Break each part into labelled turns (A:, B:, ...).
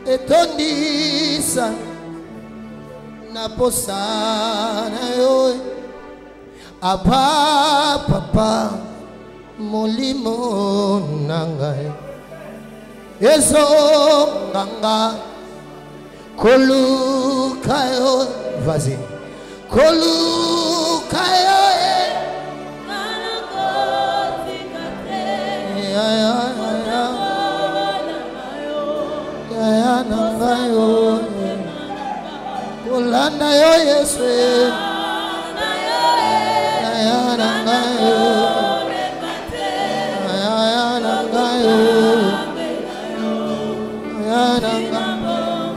A: etondisa na posana yo apa papa molimo nangai eso nganga kolukayo vas-y kolukayo nangayo kulanda yo Yesu nangayo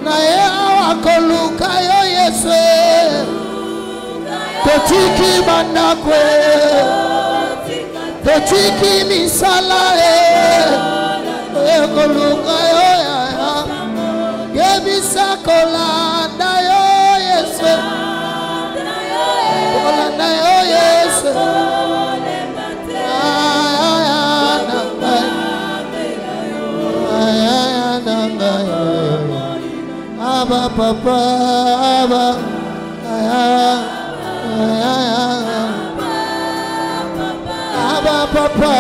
A: naye awakolukayo Yesu totiki bandakwe totiki misala ekolukayo Gebisa kolanda yo Yesu kolanda yo Yesu Aba papa Aba papa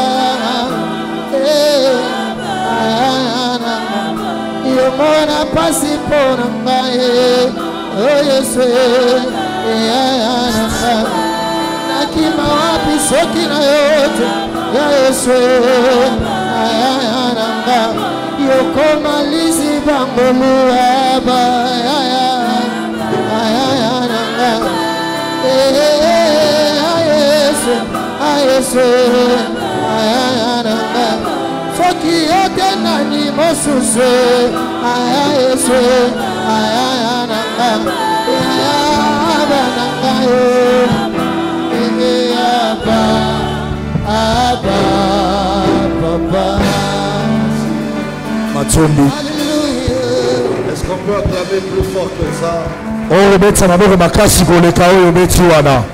A: Mona pasi por ngai oh Yesu nakima wapi soki na yote ya Yesu yoko malizi bangolu aba Yesu soki yote nani mosuse Yesu
B: Matsombi.
C: Est-ce qu'on peut acclamer plus fort que ça?
B: Oh, le bête, ça m'a fait ma casse pour le chaos, le bête, Wana.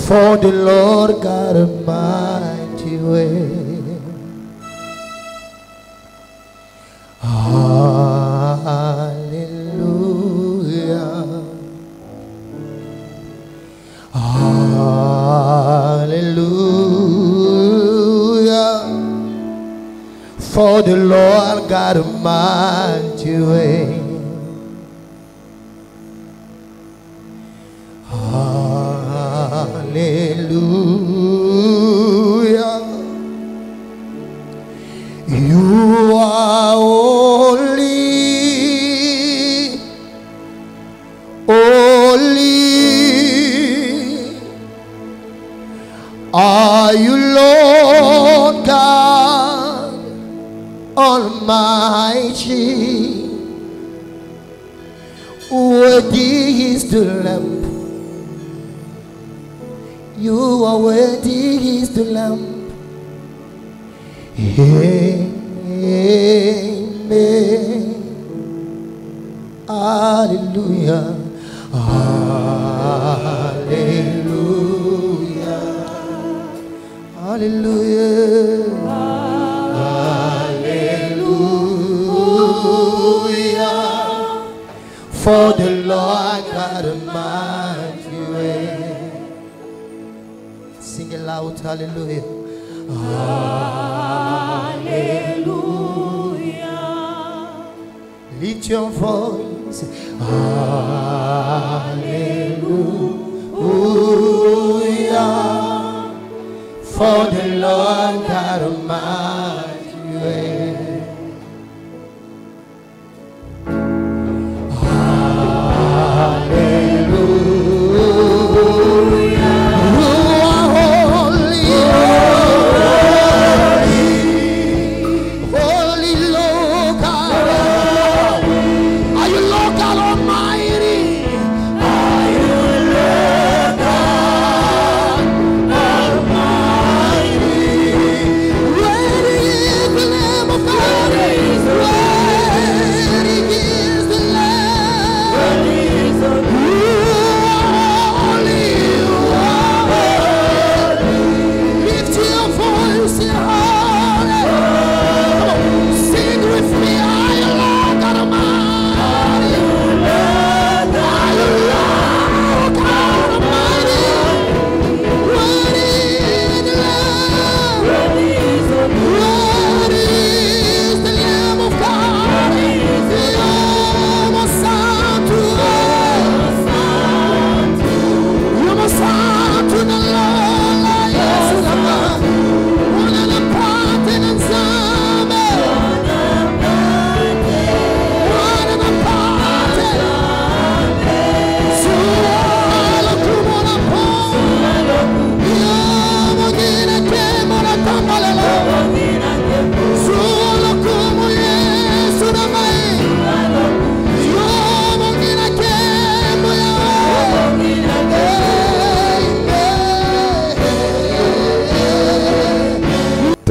A: For the Lord God Almighty way. Hallelujah. Hallelujah. For the Lord God Almighty way. Hallelujah. You are holy, holy. Are you Lord God Almighty? Worthy is the Lamb. You are worthy is the Lamb. Amen. Hallelujah. Hallelujah. Hallelujah. Hallelujah. For the Lord God Almighty reigns. Sing it loud, hallelujah. Hallelujah. Lift your voice. Hallelujah. For the Lord God Almighty reigns. Ready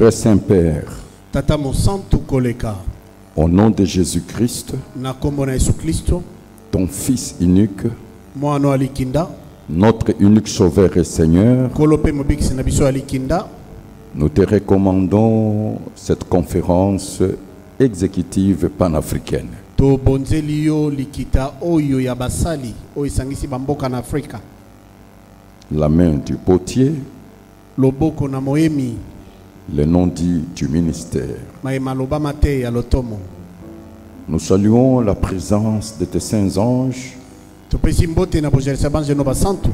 D: Très Saint Père,
C: Tata Monsanto Koleka.
D: au nom de Jésus-Christ,
C: Na kombo na Yesu Kristo.
D: ton Fils unique,
C: Mwana alikinda.
D: notre unique Sauveur et Seigneur,
C: Kolope mobikisi na biso alikinda.
D: nous te recommandons cette conférence exécutive panafricaine.
C: To bonzeli yo likita oyo ya basali oyo isangisi bamboka na Afrika.
D: La main du potier,
C: Loboko na moemi.
D: le nom dit du ministère.
C: Maema loba mate ya lotomo.
D: Nous saluons la présence de tes saints anges
C: Topesi mbote na bojelisa banze no basantu.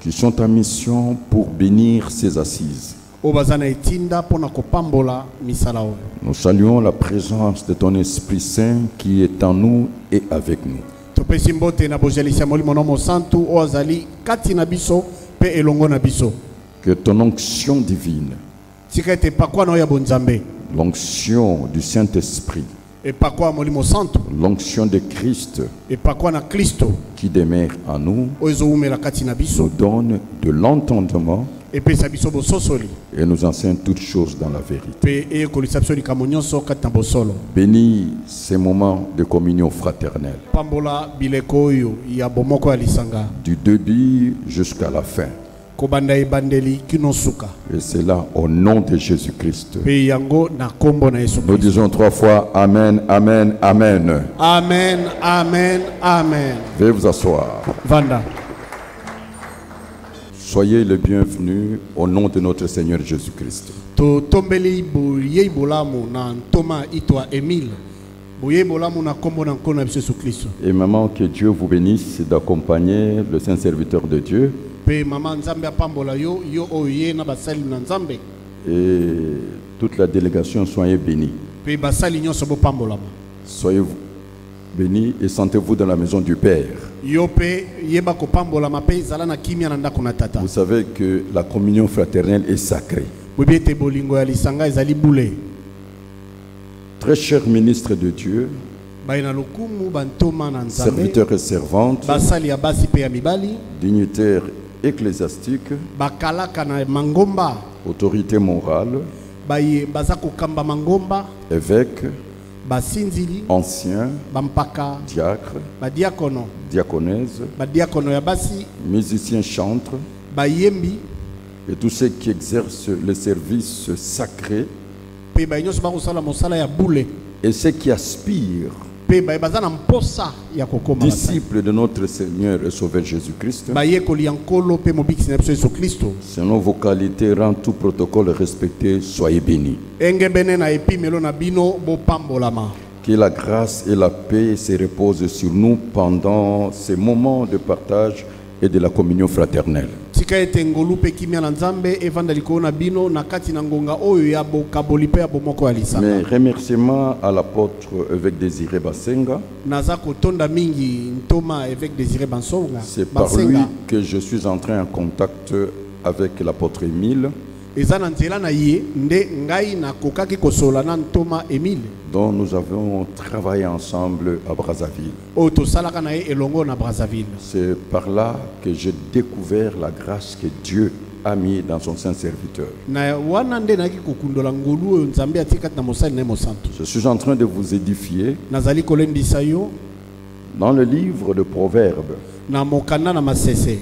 D: qui sont en mission pour bénir ces assises.
C: Obazana etinda pona kopambola misala oyo.
D: Nous saluons la présence de ton Esprit Saint qui est en nous et avec nous.
C: Topesi mbote na bojelisa molimo no mosantu o azali kati na biso pe elongo na biso.
D: Que ton onction divine,
C: Tika ete pakwa no ya bonzambe.
D: l'onction du Saint-Esprit,
C: E pakwa molimo santu.
D: l'onction de Christ
C: E pakwa na Kristo
D: qui demeure en nous,
C: ozo umela kati na
D: nous
C: biso.
D: donne de l'entendement
C: E pesa biso bososoli.
D: et nous enseigne toutes choses dans la vérité.
C: Pe e kolisa biso likambo nyonso kati na bosolo.
D: Bénis ces moments de communion fraternelle,
C: Pambola bileko oyo ya bomoko ya lisanga.
D: du début jusqu'à la fin.
C: Kobanda ebandeli kino suka.
D: Et c'est là au nom de Jésus-Christ.
C: Pe yango na kombo na Yesu
D: Nous
C: Kristo.
D: disons 3 fois Amen, Amen, Amen.
C: Amen, amen, amen.
D: Veuillez vous asseoir.
C: Vanda.
D: Soyez les bienvenus au nom de notre Seigneur Jésus-Christ.
C: To tombeli boye bolamu na ntoma itwa Emile. Boye bolamu na kombo na nkona biso Yesu Kristo.
D: Et maman, que Dieu vous bénisse d'accompagner le saint serviteur de Dieu
C: Pe mama nzambe apambola yo yo oye na basali na nzambe.
D: et toute la délégation. Soyez bénis.
C: Pe basali nyonso bo pambola.
D: Soyez bénis et sentez-vous dans la maison du Père.
C: Yo pe yeba ko pambola mape zala na kimia na ndako na tata.
D: Vous savez que la communion fraternelle est sacrée.
C: Bobi ete bolingo ya lisanga ezali bule.
D: Très cher ministre de Dieu,
C: Baina lokumu bantoma na nzambe.
D: serviteurs et servantes,
C: Basali ya basi pe ya mibali.
D: dignitaires ecclésiastiques,
C: Bakalaka na mangomba.
D: autorités morales,
C: Baye baza kokamba mangomba.
D: évêques,
C: Basinzili.
D: anciens,
C: Bampaka.
D: diacres,
C: Badiakono.
D: diaconesses,
C: Badiakono ya basi.
D: musiciens chantres
C: Bayembi.
D: et tous ceux qui exercent le service sacré
C: Pe baye nyonso bakosala mosala ya bule.
D: et ceux qui aspirent,
C: Pe baye baza na mposa ya kokoma.
D: disciples de notre Seigneur et Sauveur Jésus-Christ.
C: Baye koli yankolo pe mobikisi na biso Yesu Kristo.
D: Selon vos qualités, rend tout protocole respecté, soyez bénis.
C: Enge bene na epimelo na bino bo pambolama.
D: Que la grâce et la paix se reposent sur nous pendant ces moments de partage et de la communion fraternelle.
C: Tika ete ngolu pe kimia na nzambe evanda likolo na bino na kati na ngonga oyo ya bokaboli pe ya bomoko ya lisanga.
D: Mes remerciements à l'apôtre évêque Désiré Bassenga.
C: Naza kotonda mingi ntoma avec Désiré Bansonga.
D: C'est par lui que je suis entré en contact avec l'apôtre Émile,
C: Eza na nzela na ye nde ngai na kokaki kosola na ntoma Emile.
D: dont nous avons travaillé ensemble à Brazzaville.
C: Oyo tosalaka na ye elongo na Brazzaville.
D: C'est par là que j'ai découvert la grâce que Dieu a mis dans son saint serviteur.
C: Na wana nde naki kokundola ngolu oyo nzambe atikati na mosali na ye mosantu.
D: Je suis en train de vous édifier
C: Nazali kolendisa yo
D: dans le livre de Proverbes.
C: na mokanda na masese.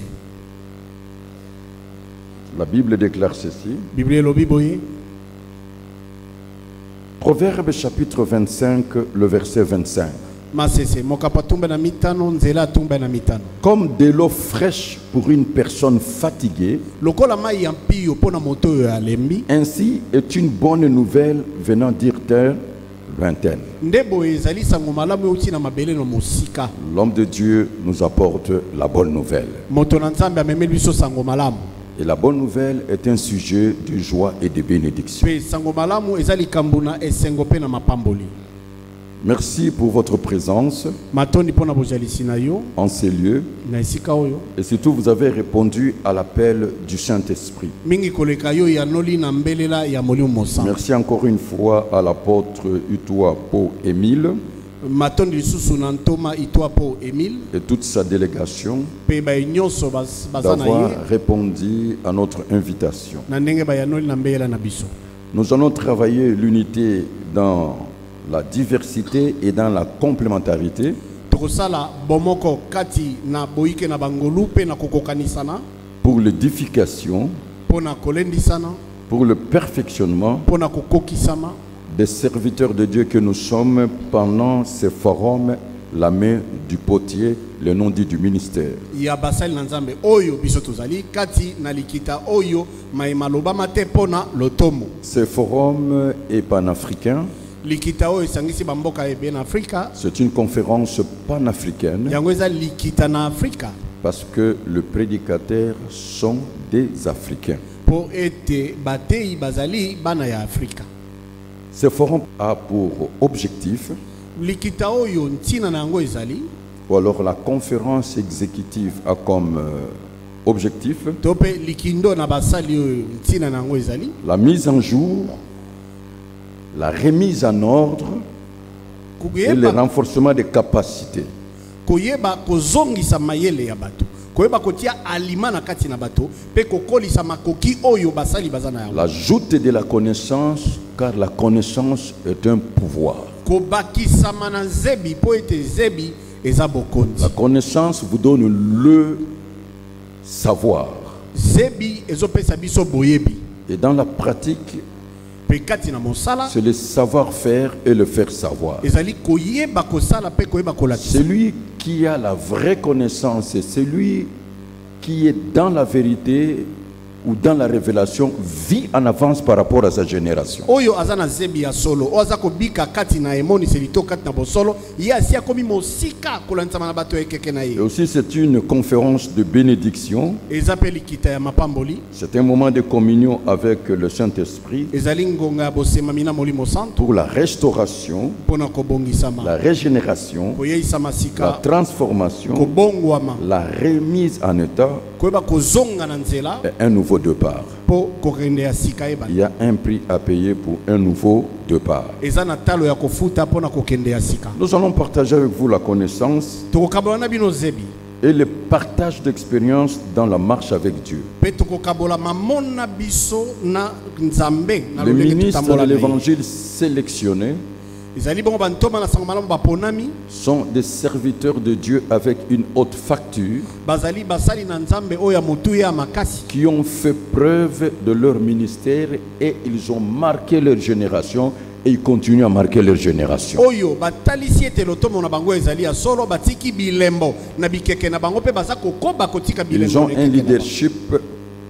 D: La Bible déclare ceci.
C: Biblia elobi boye.
D: Proverbes chapitre 25, le verset 25.
C: Masese mokapa tumba na mitano nzela tumba na mitano.
D: Comme de l'eau fraîche pour une personne fatiguée,
C: Lokola mai ya mpio pona moto oyo alembi.
D: ainsi est une bonne nouvelle venant dire terre lointaine.
C: Nde boye ezali sango malamu euti na mabele no mosika.
D: L'homme de Dieu nous apporte la bonne nouvelle.
C: Moto na nzambe amemeli biso sango malamu.
D: Et la bonne nouvelle est un sujet de joie et de bénédiction.
C: Pe sango malamu ezali kambuna esengo pe na mapamboli.
D: Merci pour votre présence
C: Matondi pona bojalisi na yo
D: en ces lieux.
C: na esika oyo.
D: Et surtout, vous avez répondu à l'appel du Saint-Esprit.
C: Mingi koleka yo ya noli na mbelela ya molimo mosantu.
D: Merci encore une fois à l'apôtre Utoa Po Émile
C: Matondi lisusu na ntoma itwa po Emile.
D: et toute sa délégation
C: Pe baye nyonso baza na
D: d'avoir
C: ye
D: répondu à notre invitation.
C: na ndenge bayanoli na mbelela na biso.
D: Nous allons travailler l'unité dans la diversité et dans la complémentarité.
C: tokosala bomoko kati na boyike na bangolu pe na kokokanisana
D: Pour l'édification,
C: pona kolendisana
D: pour le perfectionnement
C: pona kokokisama
D: des serviteurs de Dieu que nous sommes pendant ces forums, la main du potier, le nom dit du ministère.
C: ya basali na nzambe oyo biso tozali kati na likita oyo maimaloba mate pona lotomo.
D: Ce forum est panafricain.
C: Likita oyo esangisi bamboka ebe na Afrika.
D: C'est une conférence panafricaine
C: Yango eza likita na Afrika
D: parce que les prédicateurs sont des Africains.
C: po ete batei bazali bana ya Afrika.
D: Ce forum a pour objectif,
C: Likita oyo ntina na yango ezali
D: ou alors la conférence exécutive a comme objectif,
C: tope likindo na basali oyo ntina na yango ezali
D: la mise en jour, la remise en ordre et le renforcement des capacités.
C: koyeba kozongisa mayele ya bato, koyeba kotia alima na kati na bato pe kokolisa makoki oyo basali bazana yango.
D: La joute de la connaissance, car la connaissance est un pouvoir.
C: Kobakisama na zebi po ete zebi eza bokonzi.
D: La connaissance vous donne le savoir.
C: Zebi ezopesa biso boyebi.
D: Et dans la pratique,
C: Pe kati na mosala
D: c'est le savoir-faire et le faire savoir.
C: ezali koyeba kosala pe koyeba kolakisa.
D: Celui qui a la vraie connaissance, c'est celui qui est dans la vérité ou dans la révélation, vit en avance par rapport à sa génération.
C: Oyo azana zebi ya solo, o azako bika kati na emoni selito kati na bosolo, ya si akomi mosika kolantsama na bato ekeke na
D: Et
C: ye.
D: aussi, c'est une conférence de bénédiction.
C: Ezape likita ya mapamboli,
D: C'est un moment de communion avec le Saint-Esprit
C: ezali ngonga bosemami na molimo santo
D: pour la restauration,
C: pona kobongisama,
D: la régénération,
C: koyeisama
D: la
C: sika,
D: transformation,
C: kobongwama,
D: la remise en état
C: koyeba kozonga na nzela
D: et un nouveau départ.
C: po kokende ya sika eba.
D: Il y a un prix à payer pour un nouveau départ.
C: Eza na talo ya kofuta pona kokende ya sika.
D: Nous allons partager avec vous la connaissance
C: Tokokabola na bino zebi,
D: et le partage d'expérience dans la marche avec Dieu.
C: pe tokokabola mamona biso na nzambe na
D: Les
C: lolenge
D: ministres
C: tutambola
D: de
C: na ye.
D: l'évangile sélectionnés
C: Ezali bongo bantoma na sango malamu baponami,
D: sont des serviteurs de Dieu avec une haute facture
C: bazali basali na nzambe oyo ya motu ya makasi,
D: qui ont fait preuve de leur ministère et ils ont marqué leur génération et ils continuent à marquer leur génération.
C: oyo batalisi ete lotomo na bango ezali ya solo, batiki bilembo na bikeke na bango pe baza kokoba kotika
D: Ils
C: bilembo
D: ont
C: na
D: un
C: ekeke na bango.
D: leadership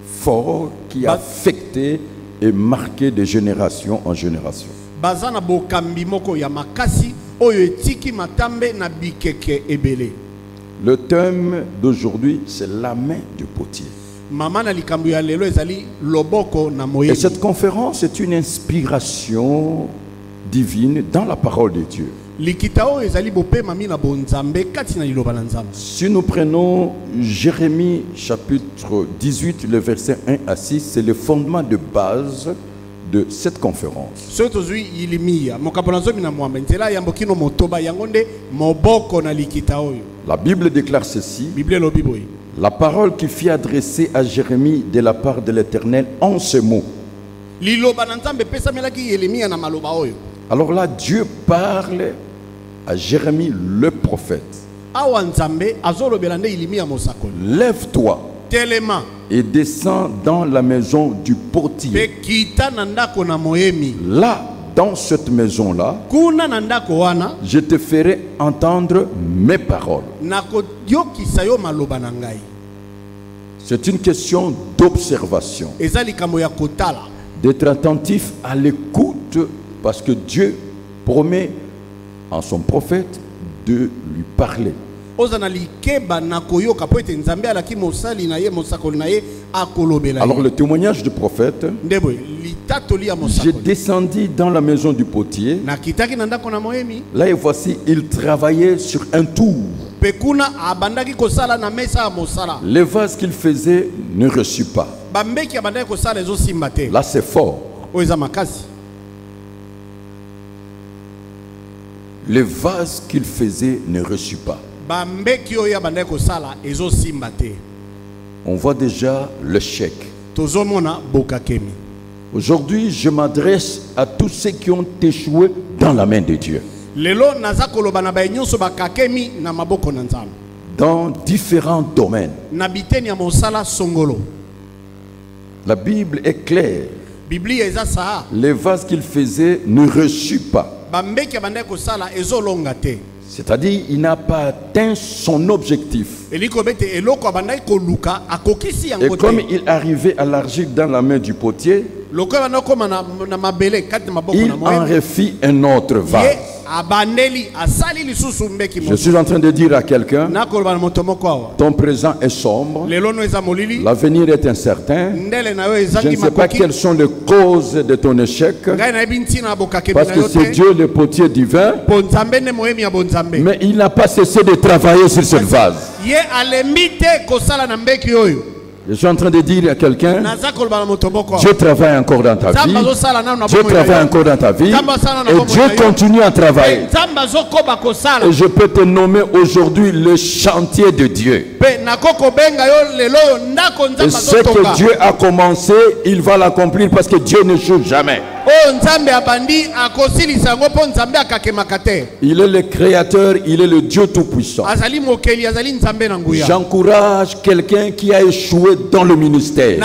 D: fort qui a affecté et marqué de génération en génération.
C: Baza na bokambi moko ya makasi oyo etiki matambe na bikeke ebele.
D: Le thème d'aujourd'hui, c'est la main du potier.
C: Mama na likambo ya lelo ezali loboko na
D: Et
C: moyebi.
D: cette conférence est une inspiration divine dans la parole de Dieu.
C: Likita oyo ezali bopema mi na bonzambe kati na liloba na nzambe.
D: Si nous prenons Jérémie chapitre 18, le verset 1 à 6, c'est le fondement de base de cette conférence.
C: Soki tozwi Ilimia mokambo na zomi na mwambe nzela ya mbokino motoba yango nde moboko na likita oyo.
D: La Bible déclare ceci:
C: Bible elobi boye.
D: la parole qui fut adressée à Jérémie de la part de l'Éternel en ce mot.
C: Liloba na nzambe pesamelaki Yeremia na maloba oyo.
D: Alors là, Dieu parle à Jérémie le prophète.
C: Awa nzambe azolobela nde Ilimia mosakoli.
D: Lève-toi
C: Telema
D: et descends dans la maison du potier.
C: pe kita na ndako na moyemi.
D: Là, dans cette maison-là,
C: Kuna na ndako wana
D: je te ferai entendre mes paroles.
C: nakoyokisa yo maloba na ngai.
D: C'est une question d'observation,
C: Eza likambo ya kotala.
D: d'être attentif à l'écoute, parce que Dieu promet en son prophète de lui parler.
C: Oza na likeba na koyoka po ete nzambe alaki mosali na ye mosakoli na ye akolobela.
D: Alors le témoignage du prophète:
C: Ndebo litatoli ya
D: j'ai
C: mosakoli.
D: descendu dans la maison du potier.
C: Na kitaki na ndako na moyemi.
D: Là et voici, il travaillait sur un tour.
C: Pe kuna abandaki kosala na mesa ya mosala.
D: Les vases qu'il faisait ne reçut pas.
C: Bambeki abandaki kosala ezosimba te.
D: Là c'est fort.
C: Oyo eza makasi.
D: Les vases qu'il faisait ne reçut pas.
C: Bambeki oyo abandaki kosala ezosimba te.
D: On voit déjà le chèque.
C: Tozomona bokakemi.
D: Aujourd'hui, je m'adresse à tous ceux qui ont échoué dans la main de Dieu.
C: Lelo naza koloba na baye nyonso bakakemi na maboko na Nzambe.
D: Dans différents domaines.
C: Na biteni ya mosala songolo.
D: La Bible est claire.
C: Biblia eza saa.
D: Les vases qu'il faisait ne reçut pas.
C: Bambeki abandai kosala ezolonga te.
D: C'est-à-dire, il n'a pas atteint son objectif.
C: Et
D: comme il arrivait à l'argile dans la main du potier, il en refit un autre vase. Je suis en train de dire à quelqu'un, ton présent est sombre, l'avenir est incertain, je ne sais pas quelles sont les causes de ton échec, parce que c'est Dieu le potier divin, mais il n'a pas cessé de travailler sur ce vase. Je suis en train de dire à quelqu'un, Dieu travaille encore dans ta vie, Dieu travaille encore dans ta vie, et Dieu continue à travailler. Et je peux te nommer aujourd'hui le chantier de Dieu. Et ce que Dieu a commencé, il va l'accomplir parce que Dieu n'échoue jamais. Il est le créateur, il est le Dieu tout-puissant. J'encourage quelqu'un qui a échoué dans le ministère.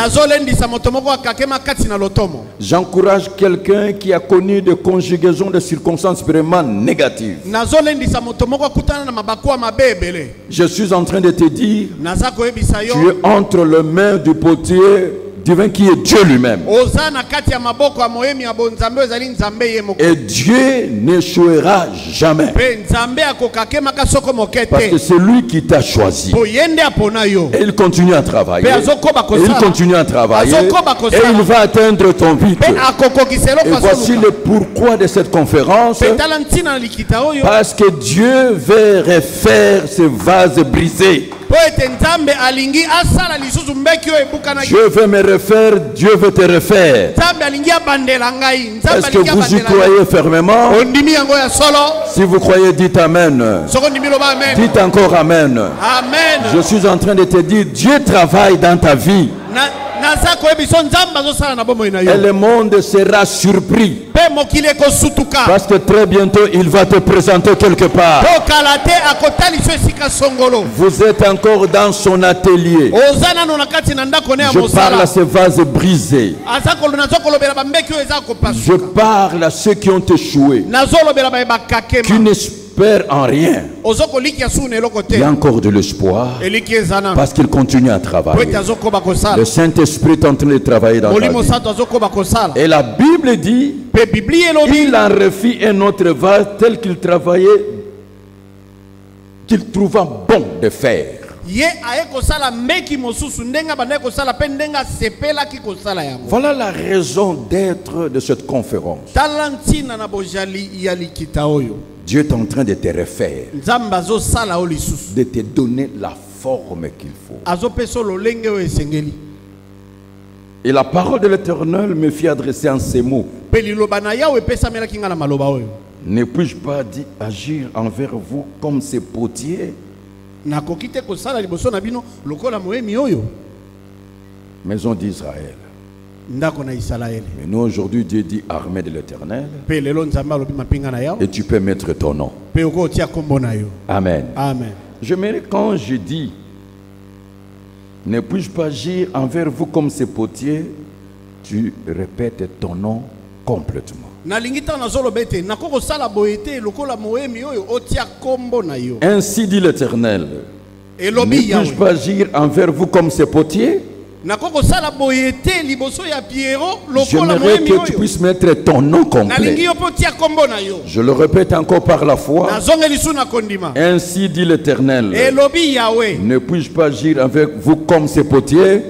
D: J'encourage quelqu'un qui a connu des conjugaisons de circonstances vraiment négatives. Je suis en train de te dire, tu es entre les mains du potier divin qui est Dieu lui-même. Et Dieu n'échouera jamais. Parce que c'est lui qui t'a choisi. Et il continue à travailler. Et il continue à travailler. Et il va atteindre ton but. Et voici le pourquoi de cette conférence. Parce que Dieu veut refaire ce vase brisé. Dieu veut me refaire, Dieu veut te refaire. Est-ce que vous y croyez fermement? Si vous croyez, dites Amen. Dites encore Amen. Amen. Je suis en train de te dire, Dieu travaille dans ta vie. Et le monde sera surpris. Parce que très bientôt il va te présenter quelque part. Vous êtes encore dans son atelier. Je parle à ce vase brisé. Je parle à ceux qui ont échoué, qui n'espèrent en rien. Il y a encore de l'espoir parce qu'il continue à travailler. Le Saint-Esprit est en train de travailler dans ta vie. Et la Bible dit, il en refit un autre vase tel qu'il travaillait, qu'il trouva bon de faire. Voilà la raison d'être de cette conférence. Dieu est en train de te refaire, de te donner la forme qu'il faut. Et la parole de l'Éternel me fit adresser en ces mots. Ne puis-je pas agir envers vous comme ces potiers? Maison d'Israël. Mais nous aujourd'hui, Dieu dit armée de l'Éternel. Et tu peux mettre ton nom. Amen. Amen. J'aimerais quand je dis ne puis-je pas agir envers vous comme ces potiers, tu répètes ton nom complètement. Ainsi dit l'Éternel. Ne puis-je pas agir envers vous comme ces potiers? J'aimerais que tu puisses mettre ton nom complet. Je le répète encore par la foi. Ainsi dit l'Éternel. Ne puis-je pas agir avec vous comme ces potiers?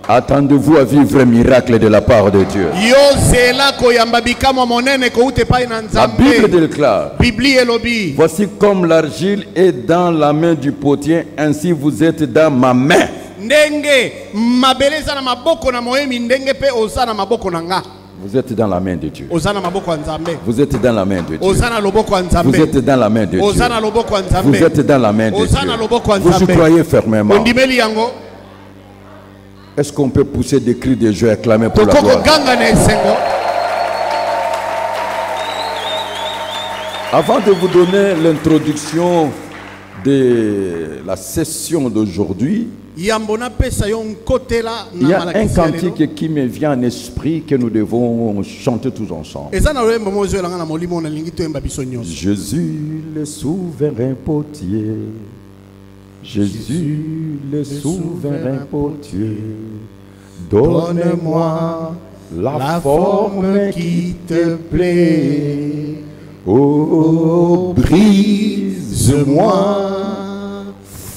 D: Attendez-vous à vivre un miracle de la part de Dieu. La Bible déclare, voici comme l'argile est dans la main du potier, ainsi vous êtes dans ma main. Vous êtes dans la main de Dieu. Vous êtes dans la main de Dieu. Vous êtes dans la main de Dieu. Vous êtes dans la main de Dieu. Vous y croyez fermement. Est-ce qu'on peut pousser des cris de joie et acclamer pour la gloire? Avant de vous donner l'introduction de la session d'aujourd'hui, il y a un cantique qui me vient en esprit que nous devons chanter tous ensemble. Jésus le souverain potier, Jésus le souverain potier, donne-moi la forme qui te plaît. Oh, brise-moi,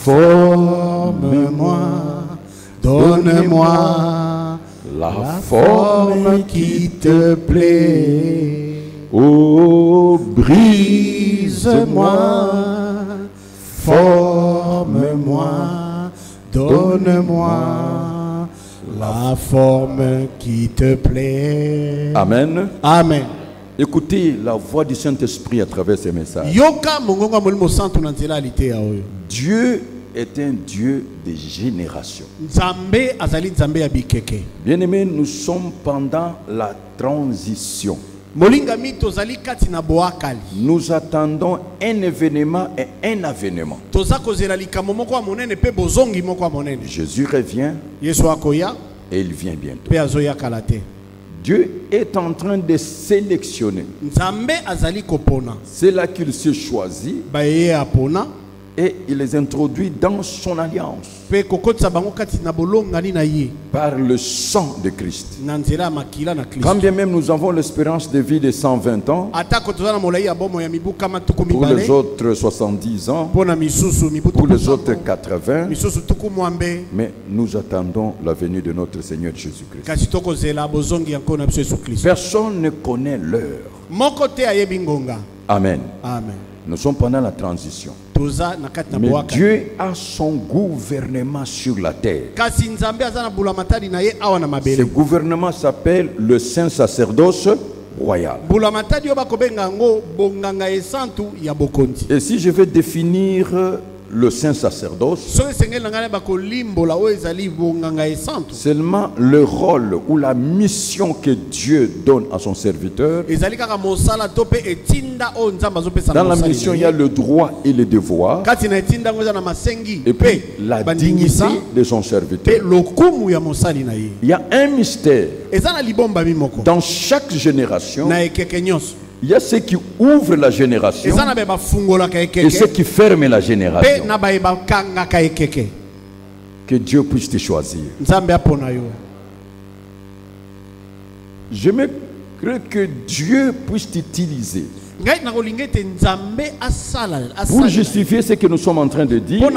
D: forme-moi, donne-moi la forme qui te plaît. Oh, brise-moi, forme-moi, donne-moi la forme qui te plaît. Amen. Amen. Écoutez la voix du Saint-Esprit à travers ces messages. Dieu est un Dieu de génération. Bien-aimés, nous sommes pendant la transition. Nous attendons un événement et un avènement. Jésus revient et il vient bientôt. Dieu est en train de sélectionner. C'est là qu'il se choisit et il les introduit dans son alliance par le sang de Christ. Quand bien même nous avons l'espérance de vie de 120 ans, pour les autres 70 ans, pour les autres 80, mais nous attendons la venue de notre Seigneur Jésus-Christ. Personne ne connaît l'heure. Amen. Amen. Nous sommes pendant la transition. Mais Dieu a son gouvernement sur la terre. Ce gouvernement s'appelle le Saint Sacerdoce royal. Et si je vais définir le Saint Sacerdoce, seulement le rôle ou la mission que Dieu donne à son serviteur. Dans la mission, il y a le droit et le devoir, et puis la dignité de son serviteur. Il y a un mystère dans chaque génération. Il y a ceux qui ouvrent la génération et ceux qui ferment la génération. Que Dieu puisse te choisir. Je me crois que Dieu puisse t'utiliser pour justifier ce que nous sommes en train de dire.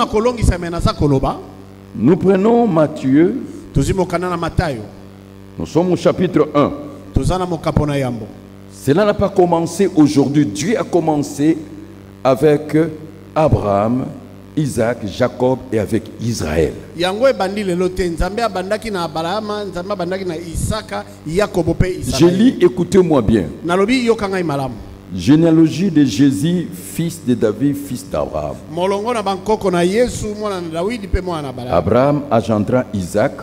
D: Nous prenons Matthieu. Nous sommes au chapitre 1. Cela n'a pas commencé aujourd'hui. Dieu a commencé avec Abraham, Isaac, Jacob et avec Israël. Je lis, écoutez-moi bien. Généalogie de Jésus, fils de David, fils d'Abraham. Abraham engendra Isaac.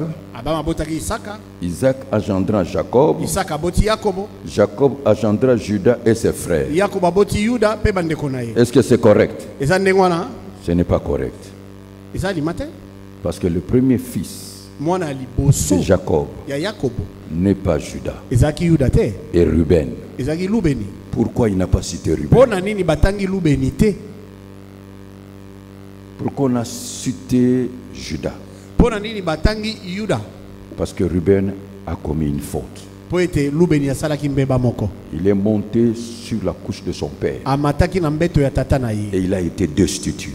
D: Isaac engendra Jacob. Jacob engendra Judas et ses frères. Est-ce que c'est correct? Ce n'est pas correct. Parce que le premier fils de Jacob n'est pas Judas et Ruben. Pourquoi il n'a pas cité Ruben? Pourquoi on a cité Judas? Parce que Ruben a commis une faute. Il est monté sur la couche de son père et il a été destitué.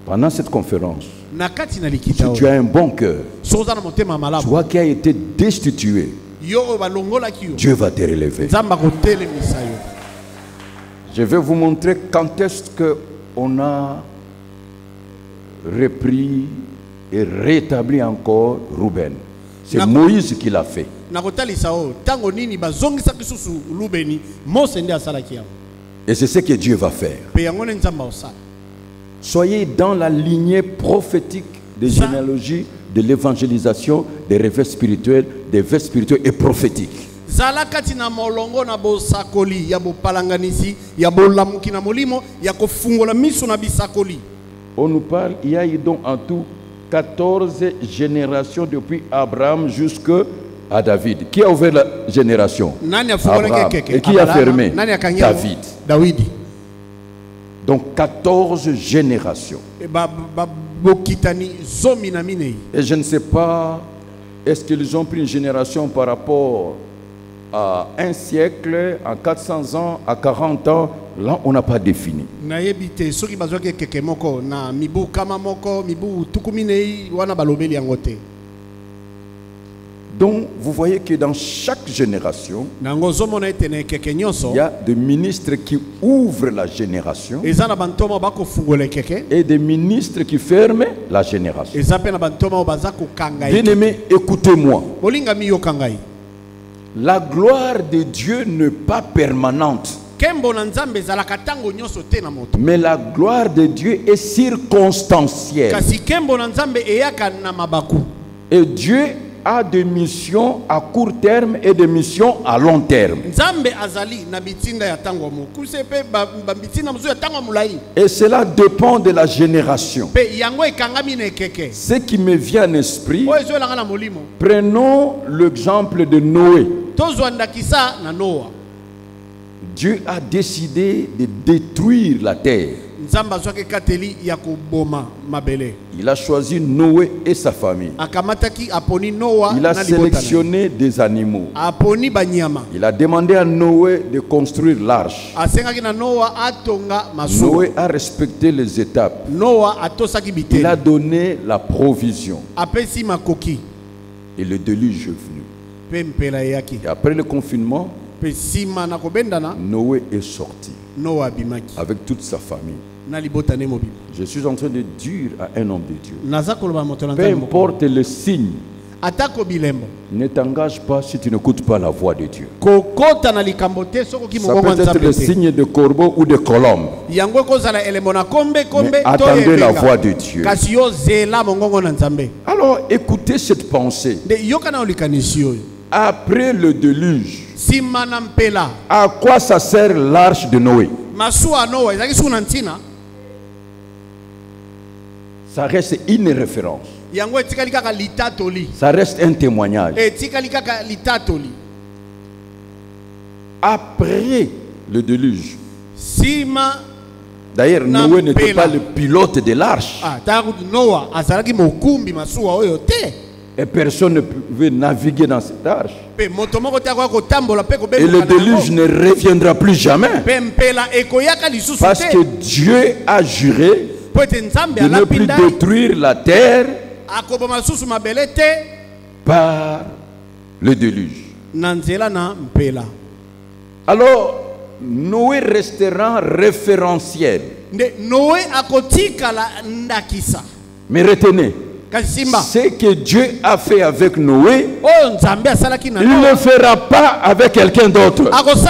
D: Pendant cette conférence, si tu as un bon cœur, toi qui as été destitué, Dieu va te relever. Je vais vous montrer quand est-ce qu'on a repris et rétabli encore Ruben. C'est Moïse qui l'a fait. Et c'est ce que Dieu va faire. Soyez dans la lignée prophétique des généalogies, de l'évangélisation, des rêves spirituels, des vœux spirituels et prophétiques. On nous parle, il y a eu donc en tout 14 générations depuis Abraham jusqu'à David. Qui a ouvert la génération? Abraham. Et qui a fermé? David. Donc 14 générations. Et je ne sais pas, est-ce qu'ils ont pris une génération par rapport à un siècle, à 400 ans, à 40 ans? Là, on n'a pas défini. Donc, vous voyez que dans chaque génération, il y a des ministres qui ouvrent la génération et des ministres qui ferment la génération. Bien-aimés, écoutez-moi. La gloire de Dieu n'est pas permanente. Mais la gloire de Dieu est circonstancielle. Et Dieu a des missions à court terme et des missions à long terme. Et cela dépend de la génération. Ce qui me vient en esprit, prenons l'exemple de Noé. Dieu a décidé de détruire la terre. Il a choisi Noé et sa famille. Il a sélectionné des animaux. Il a demandé à Noé de construire l'arche. Noé a respecté les étapes. Il a donné la provision. Et le déluge est venu. Et après le confinement, Noé est sorti avec toute sa famille. Je suis en train de dire à un homme de Dieu, peu importe le signe, ne t'engage pas si tu n'écoutes pas la voix de Dieu. Ça peut être le signe de corbeau ou de colombe. Mais attendez la voix de Dieu. Alors écoutez cette pensée. Après le déluge, à quoi ça sert l'arche de Noé? Ça reste une référence. Ça reste un témoignage. Après le déluge, d'ailleurs Noé n'était pas le pilote de l'arche. Et personne ne pouvait naviguer dans cette arche. Et le déluge ne reviendra plus jamais. Parce que Dieu a juré de ne plus détruire la terre par le déluge. Alors, Noé restera référentiel. Mais retenez, ce que Dieu a fait avec Noé, il ne le fera pas avec quelqu'un d'autre. Parce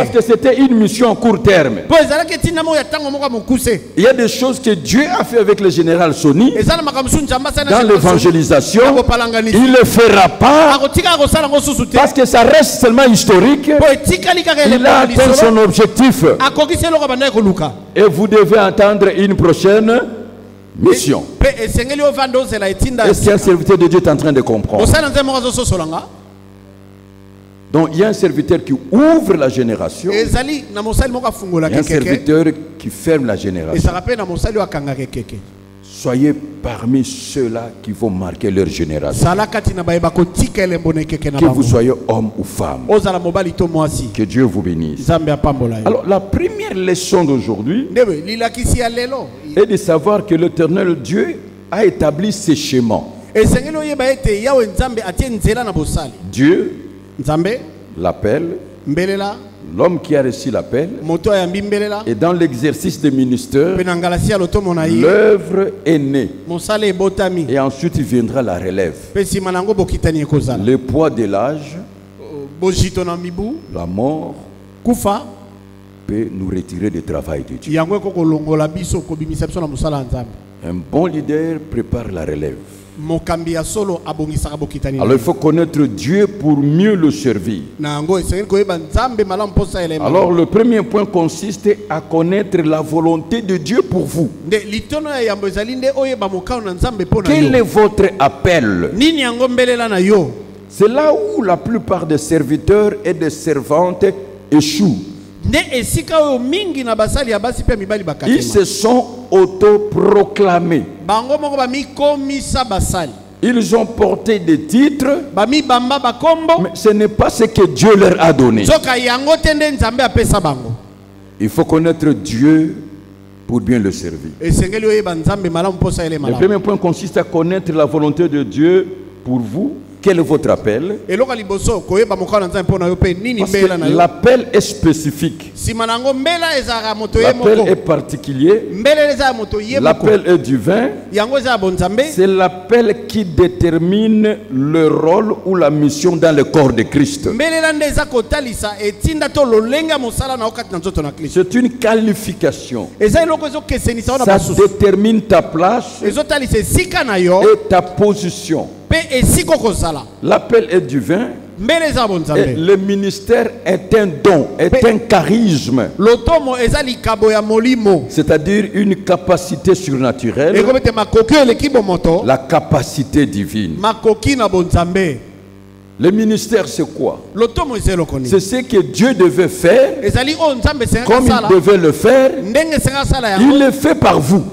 D: que c'était une mission à court terme. Il y a des choses que Dieu a fait avec le général Sony dans l'évangélisation. Il ne le fera pas parce que ça reste seulement historique. Il a atteint son objectif. Et vous devez attendre une prochaine mission. Est-ce qu'un serviteur de Dieu est en train de comprendre? Donc il y a un serviteur qui ouvre la génération. Il y a un serviteur qui ferme la génération. Soyez parmi ceux-là qui vont marquer leur génération. Que vous soyez homme ou femme. Que Dieu vous bénisse. Alors la première leçon d'aujourd'hui est de savoir que l'Éternel Dieu a établi ses schémas. Dieu l'appelle, l'homme qui a reçu l'appel, et dans l'exercice des ministères, l'œuvre est née. Et ensuite viendra la relève. Le poids de l'âge, la mort, peut nous retirer du travail de Dieu. Un bon leader prépare la relève. Alors il faut connaître Dieu pour mieux le servir. Alors le premier point consiste à connaître la volonté de Dieu pour vous. Quel est votre appel? C'est là où la plupart des serviteurs et des servantes échouent. Ils se sont autoproclamés. Ils ont porté des titres, mais ce n'est pas ce que Dieu leur a donné. Il faut connaître Dieu pour bien le servir. Le premier point consiste à connaître la volonté de Dieu pour vous. Quel est votre appel? L'appel est spécifique. L'appel est particulier. L'appel est divin. C'est l'appel qui détermine le rôle ou la mission dans le corps de Christ. C'est une qualification. Ça détermine ta place et ta position. L'appel est divin. Et le ministère est un don, est un charisme. C'est-à-dire une capacité surnaturelle. La capacité divine. Le ministère, c'est quoi? C'est ce que Dieu devait faire, comme il devait le faire. Il le fait par vous.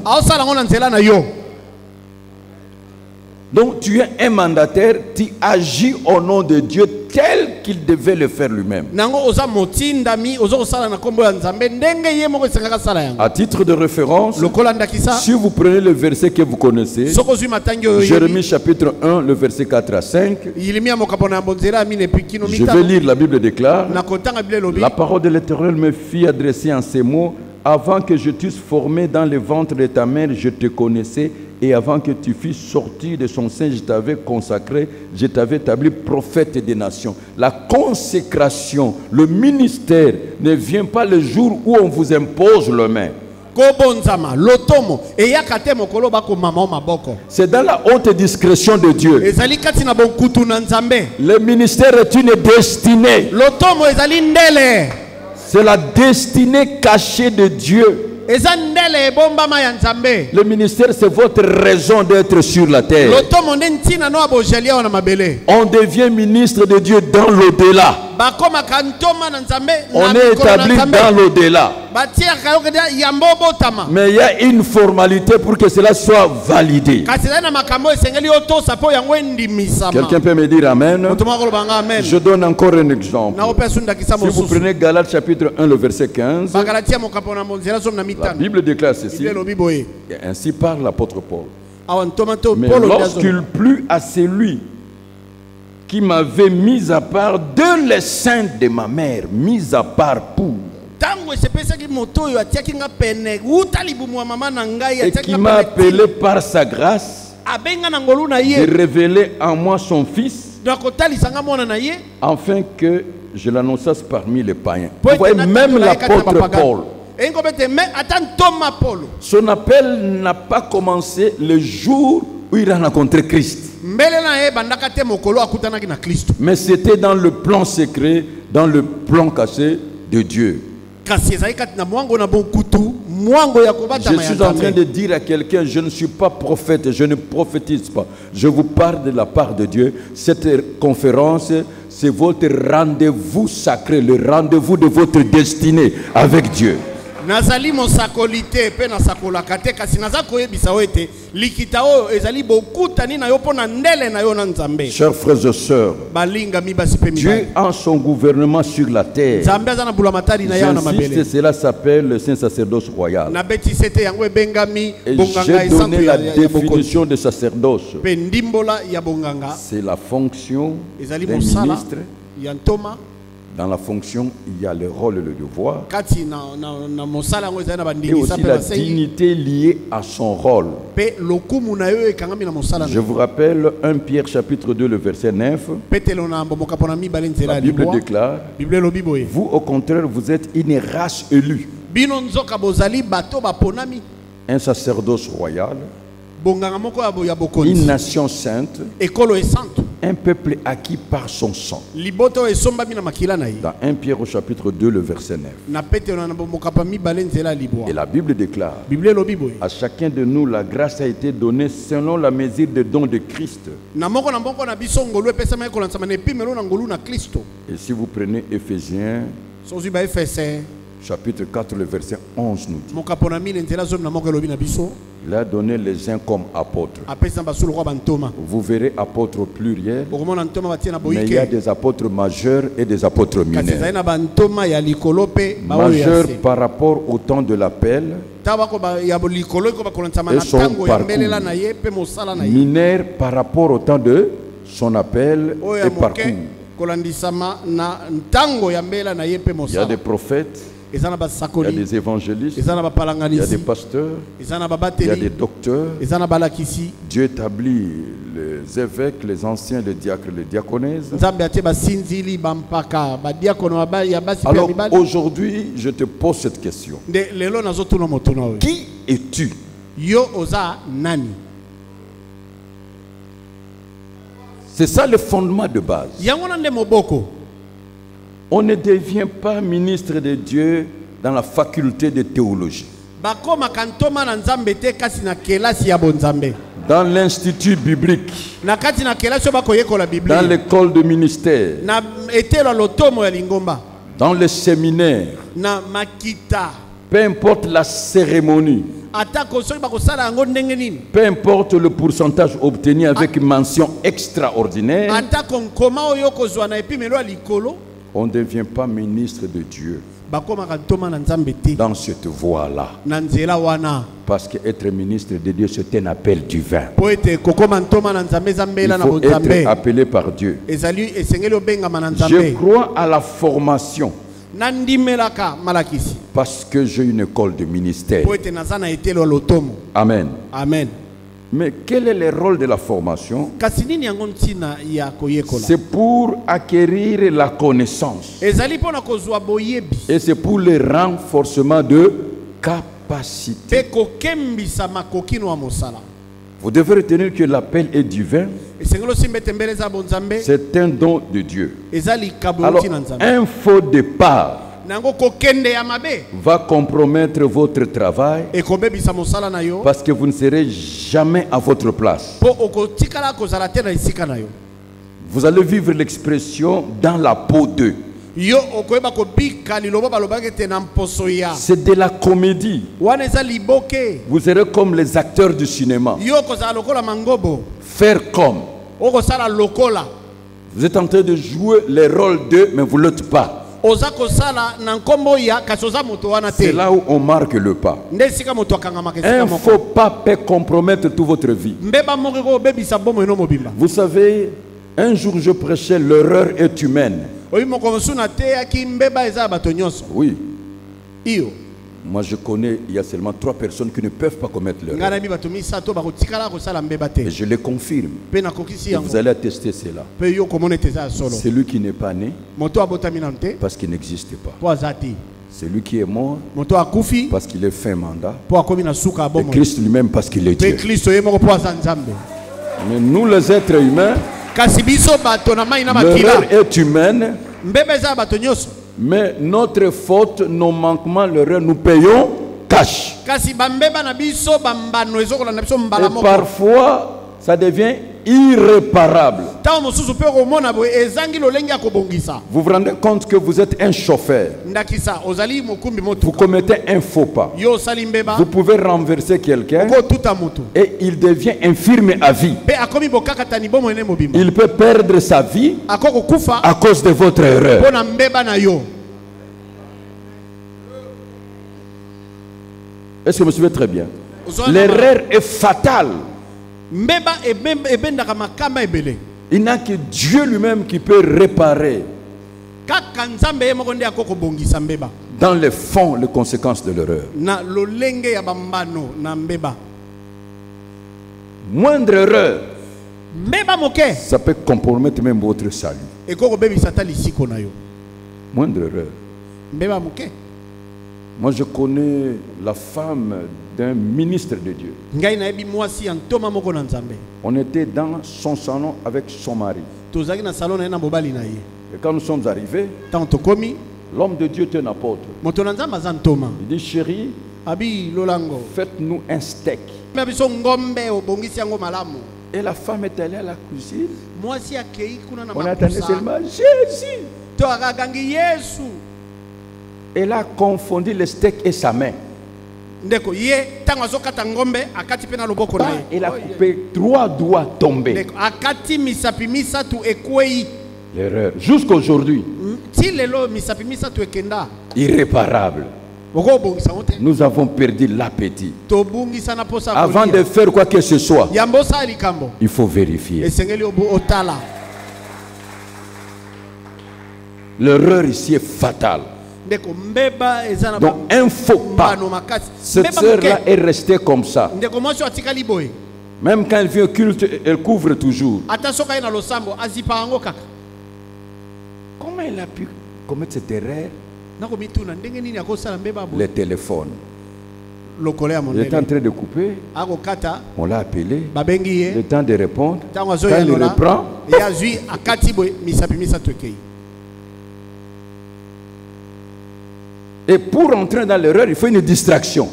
D: Donc tu es un mandataire, tu agis au nom de Dieu tel qu'il devait le faire lui-même. À titre de référence, si vous prenez le verset que vous connaissez, Jérémie chapitre 1, le verset 4 à 5, je vais lire, la Bible déclare: la parole de l'Éternel me fit adresser en ces mots: avant que je t'eusse formé dans le ventre de ta mère, je te connaissais. Et avant que tu fusses sorti de son sein, je t'avais consacré, je t'avais établi prophète des nations. La consécration, le ministère ne vient pas le jour où on vous impose le main. C'est dans la haute discrétion de Dieu. Le ministère est une destinée. C'est la destinée cachée de Dieu. Le ministère, c'est votre raison d'être sur la terre. On devient ministre de Dieu dans l'au-delà. On est établi dans l'au-delà. Mais il y a une formalité pour que cela soit validé. Quelqu'un peut me dire Amen? Je donne encore un exemple. Si vous prenez Galates chapitre 1, le verset 15, la Bible déclare ceci: et ainsi parle l'apôtre Paul. Mais lorsqu'il plut à celui qui m'avait mis à part de les seins de ma mère, mis à part pour, et qui m'a appelé par sa grâce de révéler en moi son fils, afin que je l'annonçasse parmi les païens. Vous voyez, même l'apôtre Paul, son appel n'a pas commencé le jour où il a rencontré Christ. Mais c'était dans le plan secret, dans le plan caché de Dieu. Je suis en train de dire à quelqu'un: je ne suis pas prophète, je ne prophétise pas. Je vous parle de la part de Dieu. Cette conférence, c'est votre rendez-vous sacré, le rendez-vous de votre destinée avec Dieu. Nazali mosakolite pe na sakola kate kasi nazako yebisa wete likita o ezali bokutani na yo pona ndele na yo na nzambe. Chers frères et sœurs, balinga mi basi pe mi. Dieu a son gouvernement sur la terre. Nzambe azana bulamatari na ya na mabele. Cela s'appelle le saint sacerdoce royal. Na beti sete yango bengami bonganga et donné la définition de sacerdoce. Pe ndimbola ya bonganga. C'est la fonction d'un ministre Dans la fonction, il y a le rôle et le devoir. Et aussi la dignité liée à son rôle. Je vous rappelle 1 Pierre chapitre 2, le verset 9. La Bible déclare, vous au contraire, vous êtes une race élue, un sacerdoce royal, une nation sainte, un peuple acquis par son sang. Dans 1 Pierre au chapitre 2, le verset 9. Et la Bible déclare, à chacun de nous la grâce a été donnée selon la mesure des dons de Christ. Et si vous prenez Éphésiens chapitre 4, le verset 11 nous dit, il a donné les uns comme apôtres. Vous verrez apôtres au pluriel, mais il y a des apôtres majeurs et des apôtres mineurs. Majeurs par rapport au temps de l'appel et son parcours. Mineurs par rapport au temps de son appel et parcours. Il y a des prophètes, il y a des évangélistes, il y a des pasteurs, il y a des docteurs. Dieu établit les évêques, les anciens, les diacres, les diaconesses. Alors aujourd'hui, je te pose cette question. Qui es-tu? C'est ça le fondement de base. On ne devient pas ministre de Dieu dans la faculté de théologie, dans l'institut biblique, dans l'école de ministère, dans le séminaire, peu importe la cérémonie, peu importe le pourcentage obtenu avec mention extraordinaire, on ne devient pas ministre de Dieu dans cette voie-là. Parce qu'être ministre de Dieu, c'est un appel divin. Il faut être appelé par Dieu. Je crois à la formation parce que j'ai une école de ministère. Amen.
C: Amen.
D: Mais quel est le rôle de la formation? C'est pour acquérir la connaissance. Et c'est pour le renforcement de capacité. Vous devez retenir que l'appel est divin. C'est un don de Dieu. Alors, un faux départ va compromettre votre travail parce que vous ne serez jamais à votre place. Vous allez vivre l'expression dans la peau d'eux. C'est de la comédie. Vous serez comme les acteurs du cinéma. Faire comme. Vous êtes en train de jouer les rôles d'eux, mais vous ne l'êtes pas. C'est là où on marque le pas. Un faux pas peut compromettre toute votre vie. Vous savez, un jour je prêchais l'erreur est humaine. Oui. Moi je connais, il y a seulement 3 personnes qui ne peuvent pas commettre l'erreur. Et je les confirme. Et vous allez attester cela. Celui qui n'est pas né parce qu'il n'existe pas. Celui qui est mort parce qu'il est fin mandat. Et Christ lui-même parce qu'il est Dieu. Mais nous les êtres humains, l'erreur est humaine. Mais notre faute, nos manquements, l'erreur, nous payons cash. Et parfois, ça devient irréparable. Vous vous rendez compte que vous êtes un chauffeur. Vous commettez un faux pas. Vous pouvez renverser quelqu'un et il devient infirme à vie. Il peut perdre sa vie à cause de votre erreur. Est-ce que vous me suivez très bien? L'erreur est fatale. Il n'y a que Dieu lui-même qui peut réparer Dans les fonds, les conséquences de l'erreur. Moindre erreur, ça peut compromettre même votre salut. Moindre erreur. Moi, je connais la femme d'un ministre de Dieu. On était dans son salon avec son mari. Et quand nous sommes arrivés, l'homme de Dieu était un apôtre. Il dit, chérie, faites-nous un steak. Et la femme est allée à la cuisine. On attendait seulement Jésus. Elle a confondu le steak et sa main. Elle a coupé 3 doigts tombés. L'erreur. Jusqu'aujourd'hui, irréparable. Nous avons perdu l'appétit. Avant de faire quoi que ce soit, il faut vérifier. L'erreur ici est fatale. Donc un faux pas. Cette sœur-là est restée comme ça. Même quand elle vient au culte, elle couvre toujours. Comment elle a pu commettre cette erreur? Le téléphone. Il est en train de couper. On l'a appelé. Le temps de répondre. Quand il reprend. Et pour entrer dans l'erreur, il faut une distraction.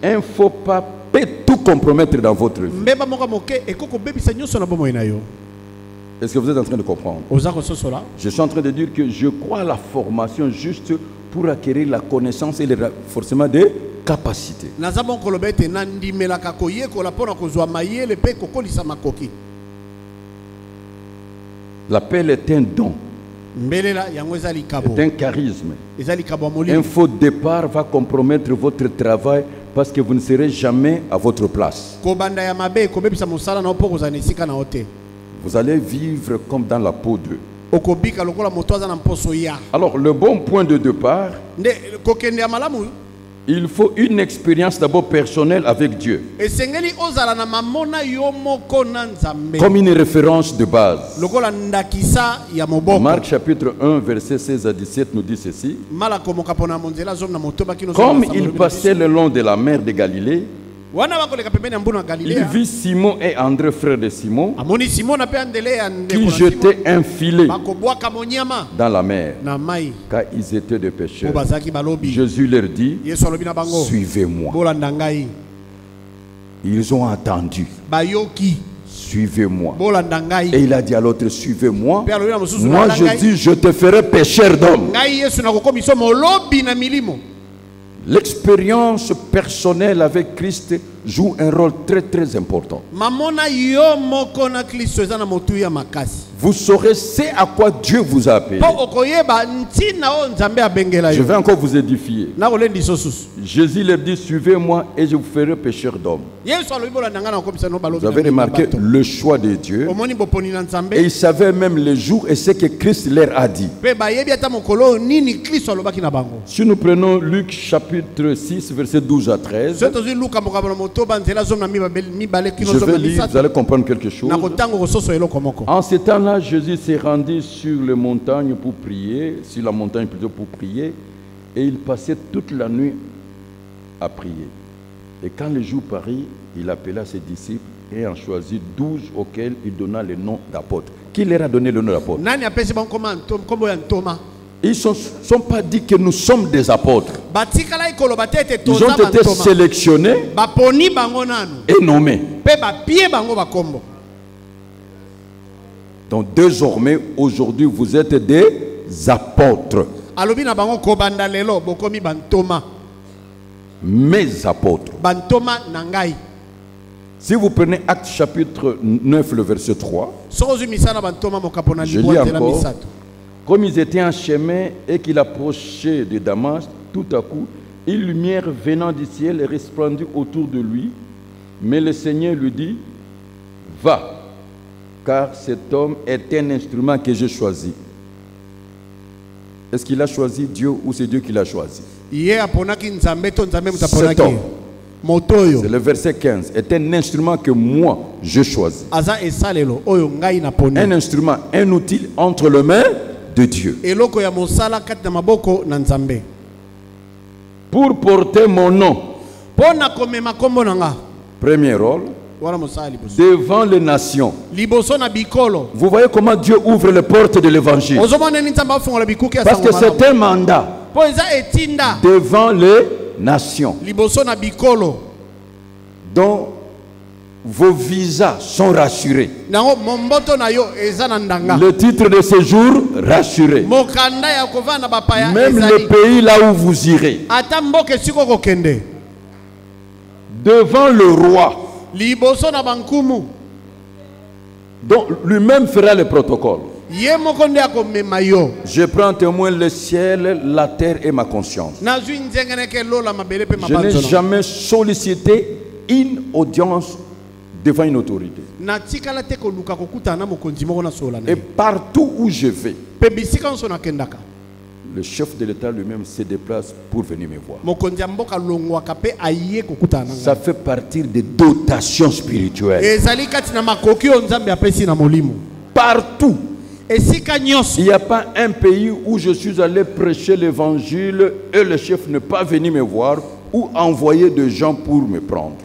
D: Un faux pas peut tout compromettre dans votre vie. Est-ce que vous êtes en train de comprendre? Je suis en train de dire que je crois à la formation juste pour acquérir la connaissance et le renforcement des capacités. L'appel est un don. C'est un charisme. Un faux départ va compromettre votre travail parce que vous ne serez jamais à votre place. Vous allez vivre comme dans la peau d'eux. Alors le bon point de départ, il faut une expérience d'abord personnelle avec Dieu. Comme une référence de base. Marc chapitre 1 verset 16 à 17 nous dit ceci. Comme il passait le long de la mer de Galilée, il vit Simon et André, frères de Simon, qui jetaient un filet dans la mer, car ils étaient des pêcheurs. Jésus leur dit, suivez-moi. Ils ont entendu. Suivez-moi. Et il a dit à l'autre, suivez-moi. Moi je dis, je te ferai pêcheur d'hommes. L'expérience personnelle avec Christ joue un rôle très très important. Vous saurez ce à quoi Dieu vous a appelé. Je vais encore vous édifier. Jésus leur dit, suivez-moi et je vous ferai pêcheur d'hommes. Vous avez remarqué le choix de Dieu. Et ils savaient même le jour et ce que Christ leur a dit. Si nous prenons Luc chapitre 6 verset 12 à 13. Je vais lire, vous allez comprendre quelque chose. En ce temps-là, Jésus s'est rendu sur les montagnes pour prier, sur la montagne plutôt pour prier, et il passait toute la nuit à prier. Et quand le jour parut, il appela ses disciples et en choisit 12 auxquels il donna le nom d'apôtres. Qui leur a donné le nom d'apôtres? Ils ne sont pas dit que nous sommes des apôtres. Ils ont été sélectionnés et nommés. Donc désormais, aujourd'hui, vous êtes des apôtres. Mes apôtres. Si vous prenez Actes chapitre 9, le verset 3, je lis encore. Comme ils étaient en chemin et qu'il approchait de Damas, tout à coup, une lumière venant du ciel resplendit autour de lui. Mais le Seigneur lui dit, va, car cet homme est un instrument que j'ai choisi. Est-ce qu'il a choisi Dieu ou c'est Dieu qui l'a choisi? Cet homme, c'est le verset 15, est un instrument que moi je choisis. Un instrument, un outil entre les mains de Dieu. Pour porter mon nom. Premier rôle. Devant les nations. Vous voyez comment Dieu ouvre les portes de l'évangile. Parce que c'est un mandat. Devant les nations. Donc vos visas sont rassurés. Le titre de séjour rassuré. Même le pays là où vous irez. Devant le roi. Donc lui-même fera le protocole. Je prends témoin le ciel, la terre et ma conscience. Je n'ai jamais sollicité une audience devant une autorité. Et partout où je vais, le chef de l'État lui-même se déplace pour venir me voir. Ça fait partie des dotations spirituelles. Partout. Il n'y a pas un pays où je suis allé prêcher l'évangile et le chef ne pas venir me voir ou envoyer des gens pour me prendre.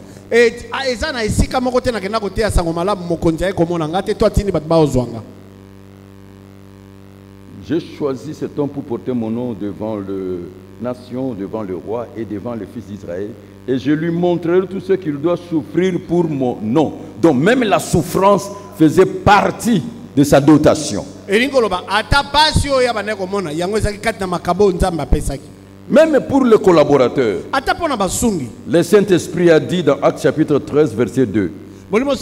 D: J'ai choisi cet homme pour porter mon nom devant les nations, devant le roi et devant les fils d'Israël. Et je lui montrerai tout ce qu'il doit souffrir pour mon nom. Donc même la souffrance faisait partie de sa dotation. Même pour le collaborateur. Le Saint-Esprit a dit dans Actes chapitre 13, verset 2. Pendant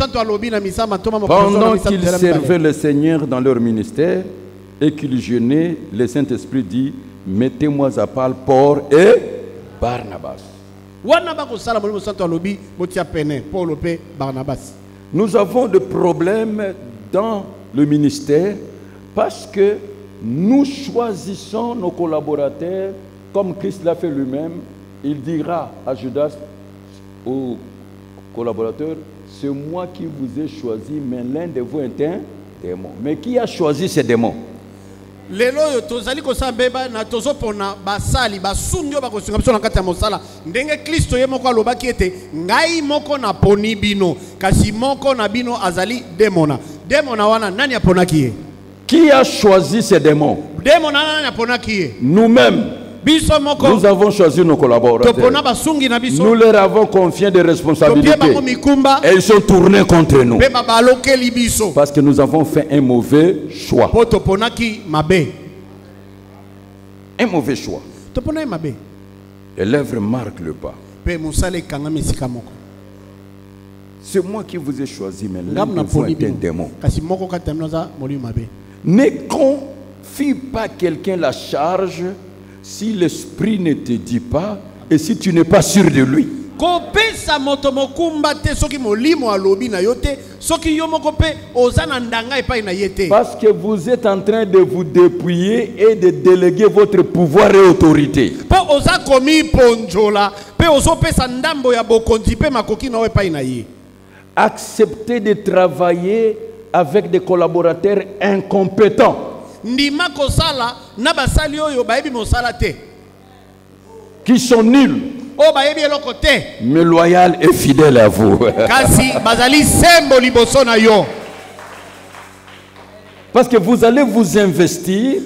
D: qu'ils servaient le Seigneur dans leur ministère et qu'ils jeûnaient, le Saint-Esprit dit, mettez-moi à part Paul et Barnabas. Nous avons des problèmes dans le ministère parce que nous choisissons nos collaborateurs comme Christ l'a fait lui-même. Il dira à Judas, aux collaborateurs, c'est moi qui vous ai choisi, mais l'un de vous est un démon. Mais qui a choisi ces démons? Lelo tozali kosambeba na tozopona basali basungi bakosunga biso na kati ya mosala ndenge Kristo ye moko alobaki ete ngai moko na poni bino kasi moko na bino azali demona wana nani aponaki ye? Qui a choisi ces démons? Demona nani aponaki ye? Nous-mêmes. Nous avons choisi nos collaborateurs. Nous leur avons confié des responsabilités. Et ils sont tournés contre nous. Parce que nous avons fait un mauvais choix. Un mauvais choix. Et l'œuvre marque le pas. C'est moi qui vous ai choisi, mais l'un de vous est un démon. Ne confie pas quelqu'un la charge si l'esprit ne te dit pas et si tu n'es pas sûr de lui. Parce que vous êtes en train de vous dépouiller et de déléguer votre pouvoir et autorité. Acceptez de travailler avec des collaborateurs incompétents. Qui sont nuls, mais loyaux et fidèles à vous. Parce que vous allez vous investir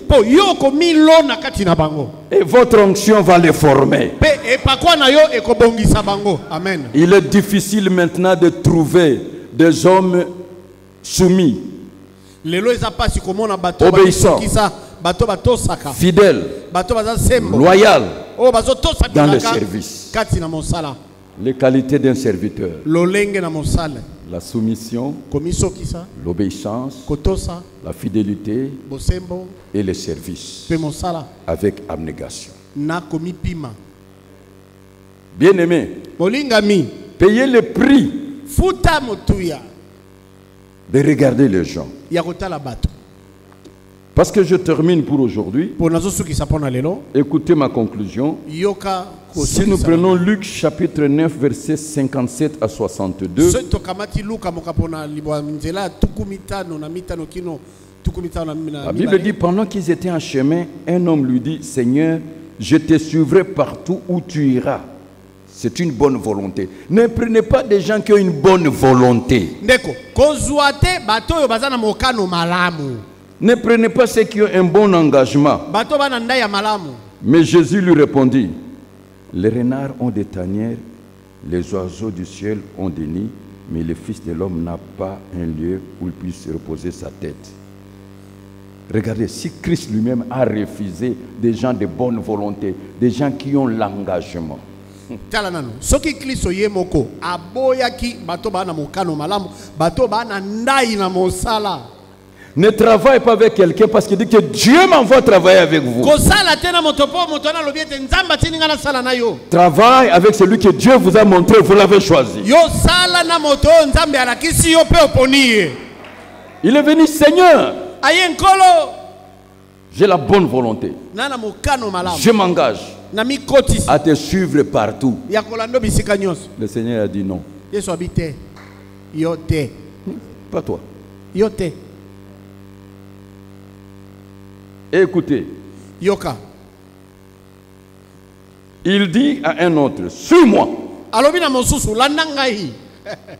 D: et votre onction va les former. Amen. Il est difficile maintenant de trouver des hommes soumis, obéissants, fidèles, loyaux dans le service. Les qualités d'un serviteur: la soumission, l'obéissance, la fidélité et le service avec abnégation. Bien-aimé, payez le prix de regarder les gens. Parce que je termine pour aujourd'hui. Écoutez ma conclusion. Si nous prenons Luc chapitre 9 versets 57 à 62. La Bible dit, pendant qu'ils étaient en chemin, un homme lui dit, Seigneur, je te suivrai partout où tu iras. C'est une bonne volonté. Ne prenez pas des gens qui ont une bonne volonté. Ne prenez pas ceux qui ont un bon engagement. Mais Jésus lui répondit, les renards ont des tanières, les oiseaux du ciel ont des nids, mais le Fils de l'homme n'a pas un lieu où il puisse reposer sa tête. Regardez, si Christ lui-même a refusé des gens de bonne volonté, des gens qui ont l'engagement. Ne travaille pas avec quelqu'un parce qu'il dit que Dieu m'envoie travailler avec vous. Travaille avec celui que Dieu vous a montré, vous l'avez choisi. Il est venu, Seigneur, j'ai la bonne volonté. Je m'engage à te suivre partout. Le Seigneur a dit non. Pas toi. Écoutez. Il dit à un autre, suis-moi.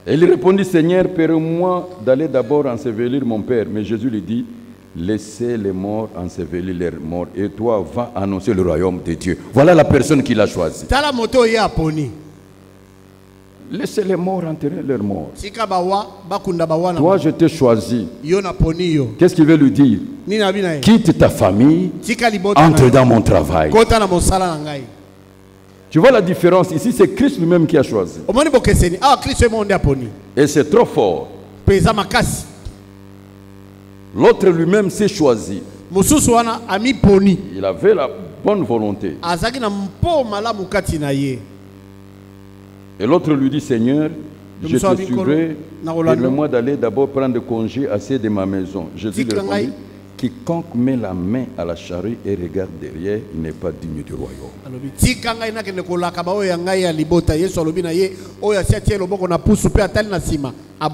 D: Et il répondit, Seigneur, permets-moi d'aller d'abord ensevelir mon père. Mais Jésus lui dit, laissez les morts ensevelir leurs morts. Et toi, va annoncer le royaume de Dieu. Voilà la personne qu'il a choisie. Laissez les morts enterrer leurs morts. Toi, je t'ai choisi. Qu'est-ce qu'il veut lui dire? Quitte ta famille, entre dans mon travail. Tu vois la différence ici, c'est Christ lui-même qui a choisi. Et c'est trop fort. L'autre lui-même s'est choisi. Il avait la bonne volonté. Et l'autre lui dit, Seigneur, je te suivrai, permets-moi d'aller d'abord prendre congé assez de ma maison. Jésus lui répondit, quiconque met la main à la charrue et regarde derrière, il n'est pas digne du royaume.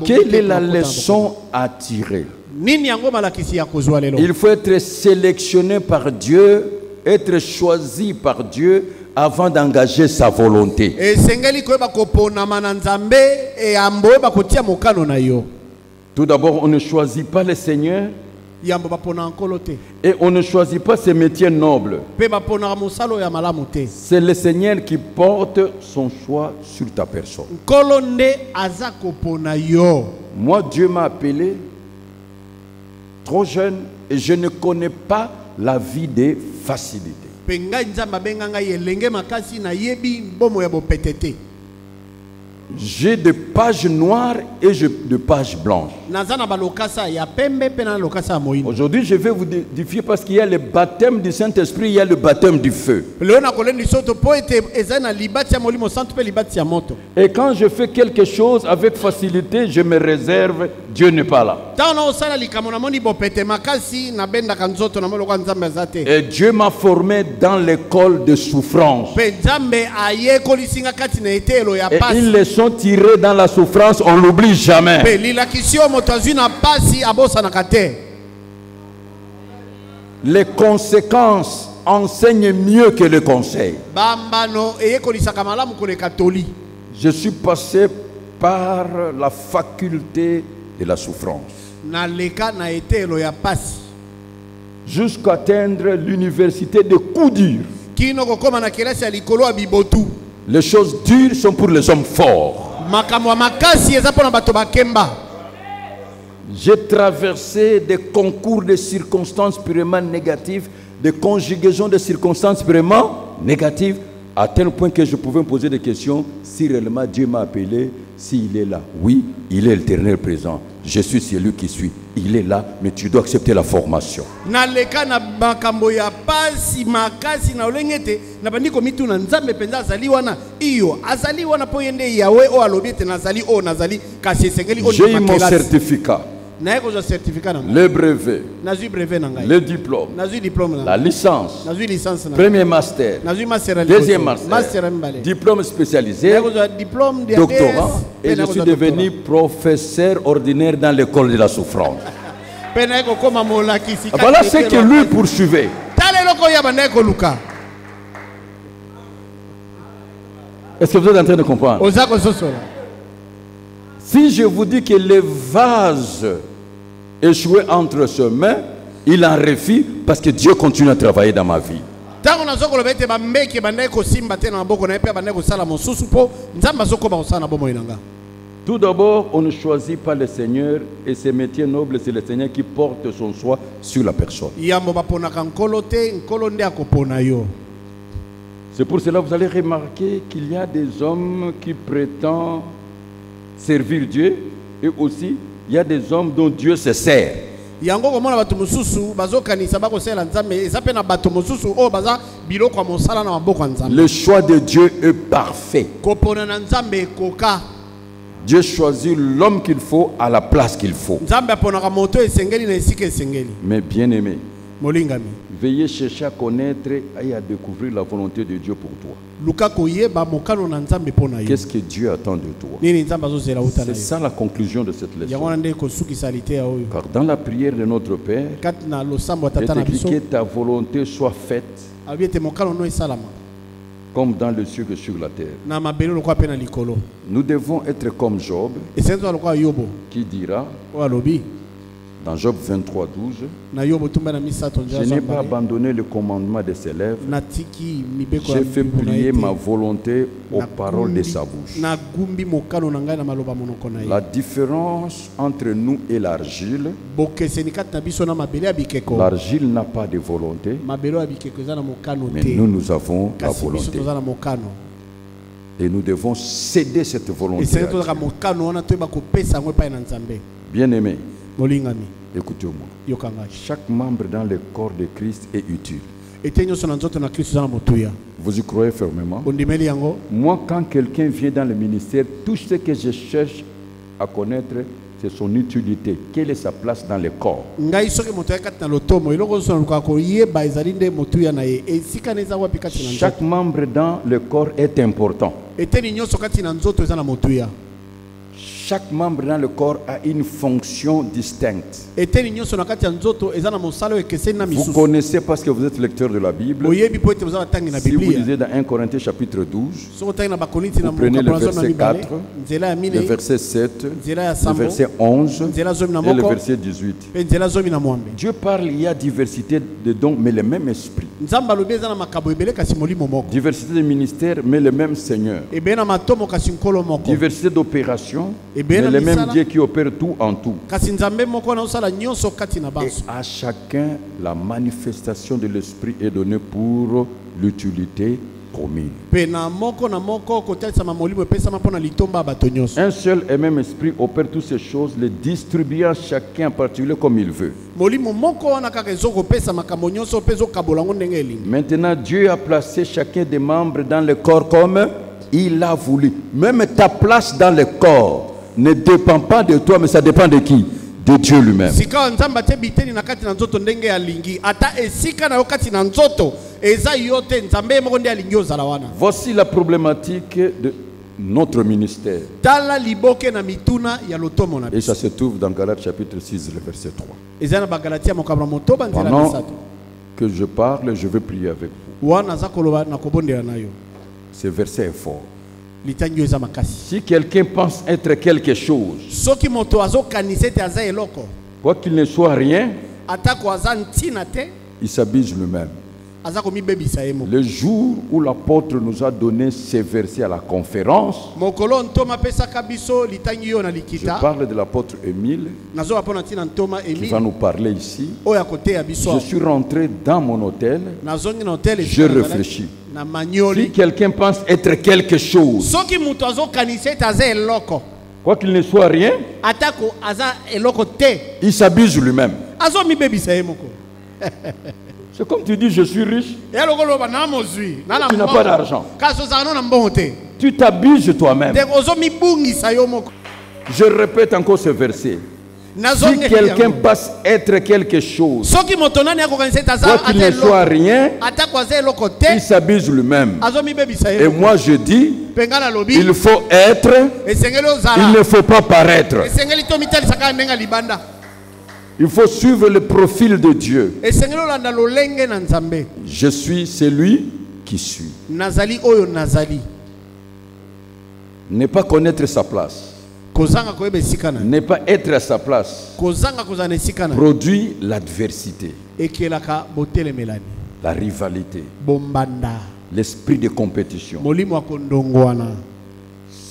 D: Quelle est la leçon à tirer? Il faut être sélectionné par Dieu, être choisi par Dieu avant d'engager sa volonté. Tout d'abord, on ne choisit pas le Seigneur et on ne choisit pas ses métiers nobles. C'est le Seigneur qui porte son choix sur ta personne. Moi, Dieu m'a appelé trop jeune et je ne connais pas la vie des facilités. J'ai des pages noires et des pages blanches. Aujourd'hui, je vais vous défier parce qu'il y a le baptême du Saint-Esprit, il y a le baptême du feu. Et quand je fais quelque chose avec facilité, je me réserve, Dieu n'est pas là. Et Dieu m'a formé dans l'école de souffrance. Et une leçon tirée dans la souffrance, on ne l'oublie jamais. Les conséquences enseignent mieux que les conseils. Je suis passé par la faculté de la souffrance jusqu'à atteindre l'université de coups durs. Les choses dures sont pour les hommes forts. J'ai traversé des concours de circonstances purement négatives, des conjugaisons de circonstances purement négatives, à tel point que je pouvais me poser des questions. Si réellement Dieu m'a appelé, s'il est là, oui, il est l'éternel présent. Je suis celui qui suis. Il est là, mais tu dois accepter la formation. J'ai eu mon certificat. le brevet, le diplôme, la licence, premier master, deuxième master, diplôme spécialisé, doctorat, et je suis devenu professeur ordinaire dans l'école de la souffrance. Voilà ce que lui poursuivait. Est-ce que vous êtes en train de comprendre? Si je vous dis que le vase échoué entre ses mains, il en refit parce que Dieu continue à travailler dans ma vie. Tout d'abord, on ne choisit pas le Seigneur et ses métiers nobles, c'est le Seigneur qui porte son choix sur la personne. C'est pour cela que vous allez remarquer qu'il y a des hommes qui prétendent servir Dieu et aussi il y a des hommes dont Dieu se sert. Le choix de Dieu est parfait. Dieu choisit l'homme qu'il faut à la place qu'il faut. Mais bien aimé, veillez chercher à connaître et à découvrir la volonté de Dieu pour toi. Qu'est-ce que Dieu attend de toi? C'est ça la conclusion de cette leçon. Car dans la prière de notre Père, il est écrit que ta volonté soit faite comme dans le ciel que sur la terre. Nous devons être comme Job, qui dira dans Job 23, 12, je n'ai pas abandonné le commandement de ses lèvres, j'ai fait plier ma volonté aux paroles de sa bouche. La différence entre nous et l'argile, l'argile n'a pas de volonté, mais nous avons la volonté. Et nous devons céder cette volonté. Bien aimé, écoutez-moi. Chaque membre dans le corps de Christ est utile. Vous y croyez fermement? Moi, quand quelqu'un vient dans le ministère, tout ce que je cherche à connaître, c'est son utilité. Quelle est sa place dans le corps? Chaque membre dans le corps est important. Chaque membre dans le corps a une fonction distincte. Vous connaissez parce que vous êtes lecteur de la Bible. Si vous lisez dans 1 Corinthiens chapitre 12, vous prenez le verset 4, le verset 7, le verset 11 et le verset 18. Dieu parle, il y a diversité de dons, mais le même esprit. Diversité de ministères, mais le même Seigneur. Diversité d'opérations, mais le même Dieu qui opère tout en tout. Et à chacun, la manifestation de l'esprit est donnée pour l'utilité commune. Un seul et même esprit opère toutes ces choses, les distribuant chacun en particulier comme il veut. Maintenant, Dieu a placé chacun des membres dans le corps comme il a voulu. Même ta place dans le corps ne dépend pas de toi, mais ça dépend de qui? De Dieu lui-même. Voici la problématique de notre ministère. Et ça se trouve dans Galates chapitre 6, le verset 3. Pendant que je parle, je vais prier avec vous. Ce verset est fort. Si quelqu'un pense être quelque chose, quoi qu'il ne soit rien, il s'abuse lui-même. Le jour où l'apôtre nous a donné ces versets à la conférence, je parle de l'apôtre Émile qui va nous parler ici. Je suis rentré dans mon hôtel, je réfléchis. Si quelqu'un pense être quelque chose, quoi qu'il ne soit rien, il s'abuse lui-même. C'est comme tu dis, je suis riche. Tu n'as pas d'argent. Tu t'abuses toi-même. Je répète encore ce verset. Si quelqu'un passe être quelque chose, quoi qu'il ne soit rien, il s'abuse lui-même. Et moi je dis, il faut être, il ne faut pas paraître. Il faut suivre le profil de Dieu. Je suis celui qui suit. Ne pas connaître sa place, ne pas être à sa place, produit l'adversité, la rivalité, l'esprit de compétition.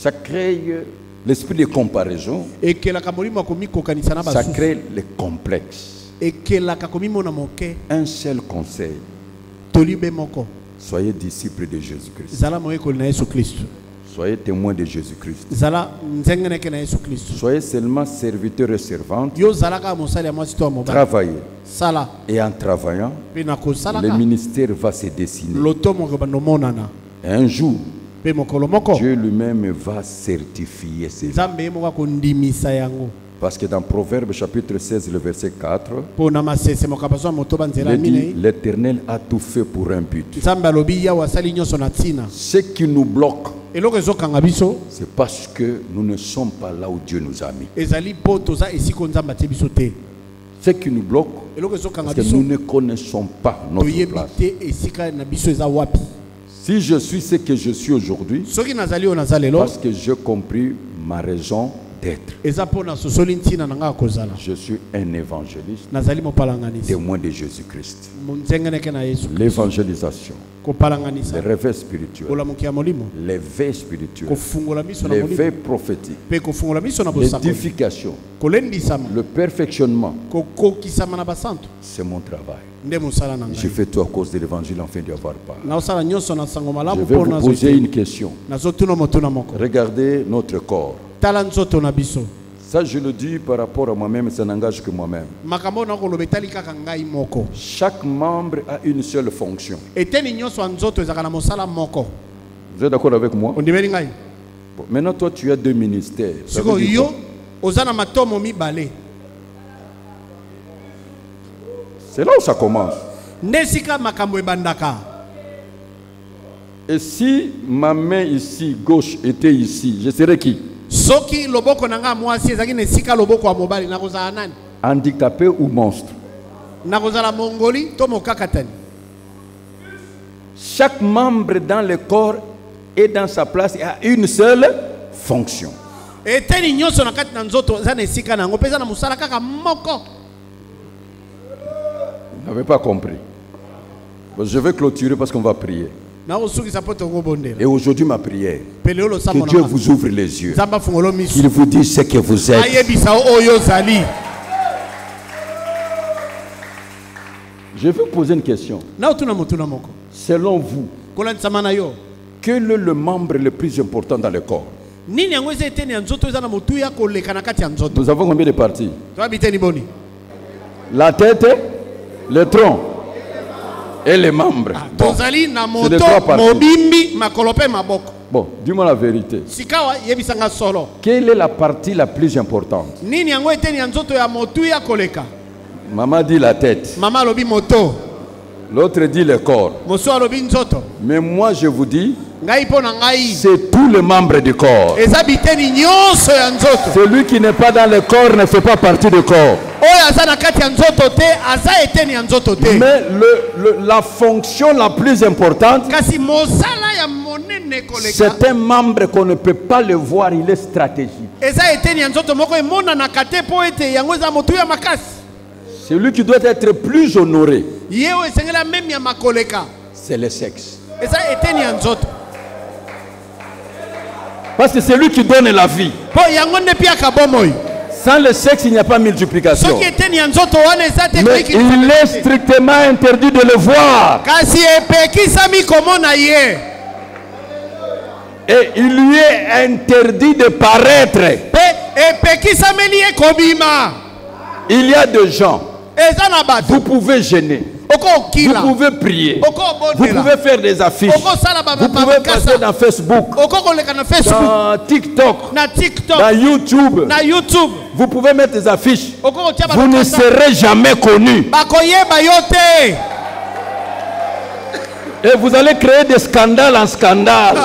D: Ça crée l'esprit de comparaison, ça crée les complexes. Un seul conseil: soyez disciples de Jésus-Christ. Soyez témoins de Jésus-Christ. Soyez seulement serviteurs et servantes. Travaillez. Et en travaillant, le ministère va se dessiner. Et un jour, Dieu lui-même va certifier ces vies. Parce que dans Proverbe chapitre 16, le verset 4, il dit: l'Éternel a tout fait pour un but. Ce qui nous bloque, c'est parce que nous ne sommes pas là où Dieu nous a mis. Ce qui nous bloque, c'est que nous ne connaissons pas notre place. Si je suis ce que je suis aujourd'hui, parce que j'ai compris ma raison d'être. Je suis un évangéliste, témoin de Jésus-Christ. L'évangélisation, les réveils spirituels, les veilles spirituelles, les veilles prophétiques, l'édification, le perfectionnement, c'est mon travail. Je fais tout à cause de l'évangile afin d'y avoir part. Je vais vous poser une question. Regardez notre corps. Ça, je le dis par rapport à moi-même, ça n'engage que moi-même. Chaque membre a une seule fonction. Vous êtes d'accord avec moi? Bon, maintenant, toi, tu as deux ministères. C'est là où ça commence. Et si ma main ici, gauche, était ici, je serais qui? Handicapé ou monstre? Chaque membre dans le corps est dans sa place et a une seule fonction. Vous n'avez pas compris. Je vais clôturer parce qu'on va prier. Et aujourd'hui ma prière, que Dieu vous ouvre les yeux, qu'il vous dise ce que vous êtes. Je vais vous poser une question. Selon vous, quel est le membre le plus important dans le corps? Nous avons combien de parties? La tête, le tronc et les membres. Bon, c'est les trois parties. Bon, dis-moi la vérité. Quelle est la partie la plus importante? Maman dit la tête. L'autre dit le corps. Mais moi je vous dis, c'est tous les membres du corps. Celui qui n'est pas dans le corps ne fait pas partie du corps. Mais la fonction la plus importante, c'est un membre qu'on ne peut pas le voir, il est stratégique. Celui qui doit être plus honoré, c'est le sexe. Parce que c'est lui qui donne la vie. Sans le sexe, il n'y a pas multiplication. Mais il est strictement interdit de le voir. Et il lui est interdit de paraître. Il y a des gens, vous pouvez gêner. Vous pouvez prier. Vous pouvez faire des affiches. Vous pouvez passer dans Facebook, dans TikTok, dans YouTube. Vous pouvez mettre des affiches. Vous ne serez jamais connu. Et vous allez créer des scandales en scandales.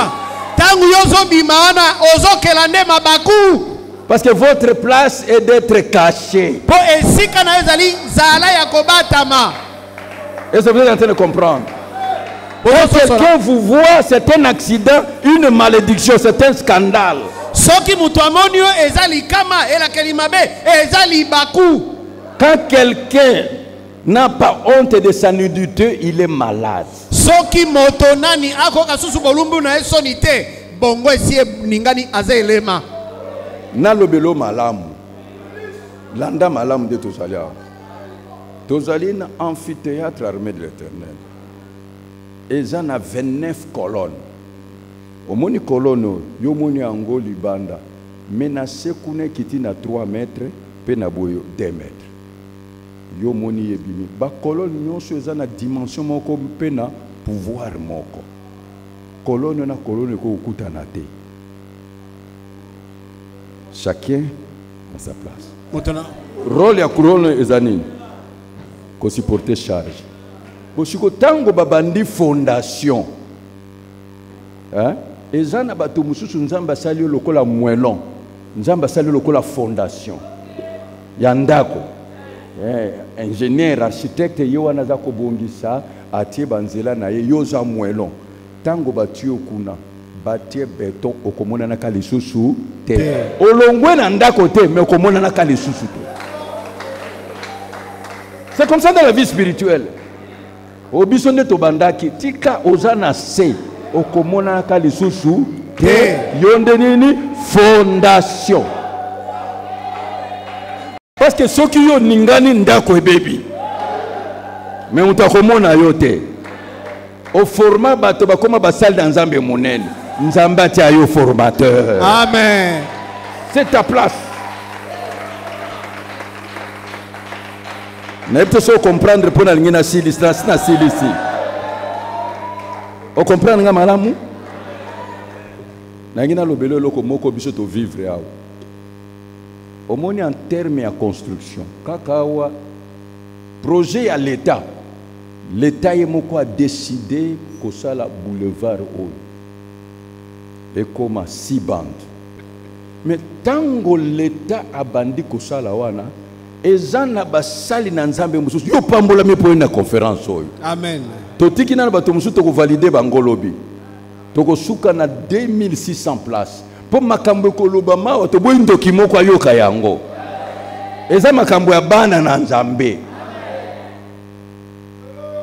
D: Parce que votre place est d'être caché. Est-ce que vous êtes en train de comprendre? Quand quelqu'un vous voit, c'est un accident, une malédiction, c'est un scandale. Quand quelqu'un n'a pas honte de sa nudité, il est malade. Nalobelo malamu. Landa malamu de Tozalia. Tozalia na amphithéâtre armé de l'Éternel. Et ça a 29 colonnes. Au moni colonne, yo moni ango libanda. Menacé kune kiti na 3 mètres, pe na boyo 2 mètres. Yo moni yebimi. Ba colonne nyonso eza na dimension moko pe na pouvoir moko. Colonne na colonne ko okutana te. Chacun à sa place. Rôle ya couronne ezanini. Ko supporter charge. Bosiko tango babandi fondation. Hein? Ezana bato mususu nzamba sali lokola mwelon. Nzamba sali lokola fondation. Yandako. Ingénieur, architecte yowana za ko bongisa atie banzela na ye yoza mwelon. Tango batio kuna batie béton okomona na kalisusu te. Olongwe na ndako te mais okomona na kalisusu te. C'est comme ça dans la vie spirituelle. Obisonde tobandaki tika ozana se okomona na kalisusu te. Yonde nini fondation. Parce que ceux qui ont ningani ndako baby. Mais utakomona yote. Au format bato bakoma basal dans Nzambe monene. Nzamba tia yo formateur. Amen. C'est ta place. Mais tu sais comprendre pour la ligne na silisi na silisi. O comprendre nga malamu? Na ngina lobelo loko moko biso to vivre awo. Omoni en termes de construction. Kakawa projet à l'État. L'État a décidé que ça la boulevard et comme 6 bandes. Mais tant que l'État a bandi que ça la wana, et zana basali na nzambe mususu yo pambola me pour une conférence oyo. Amen. Totiki na bato mususu to valider bangolobi. Toko suka na 2600 places. Pour makambo koloba ma to boyi ndoki moko ayoka yango. Eza makambo ya bana na nzambe.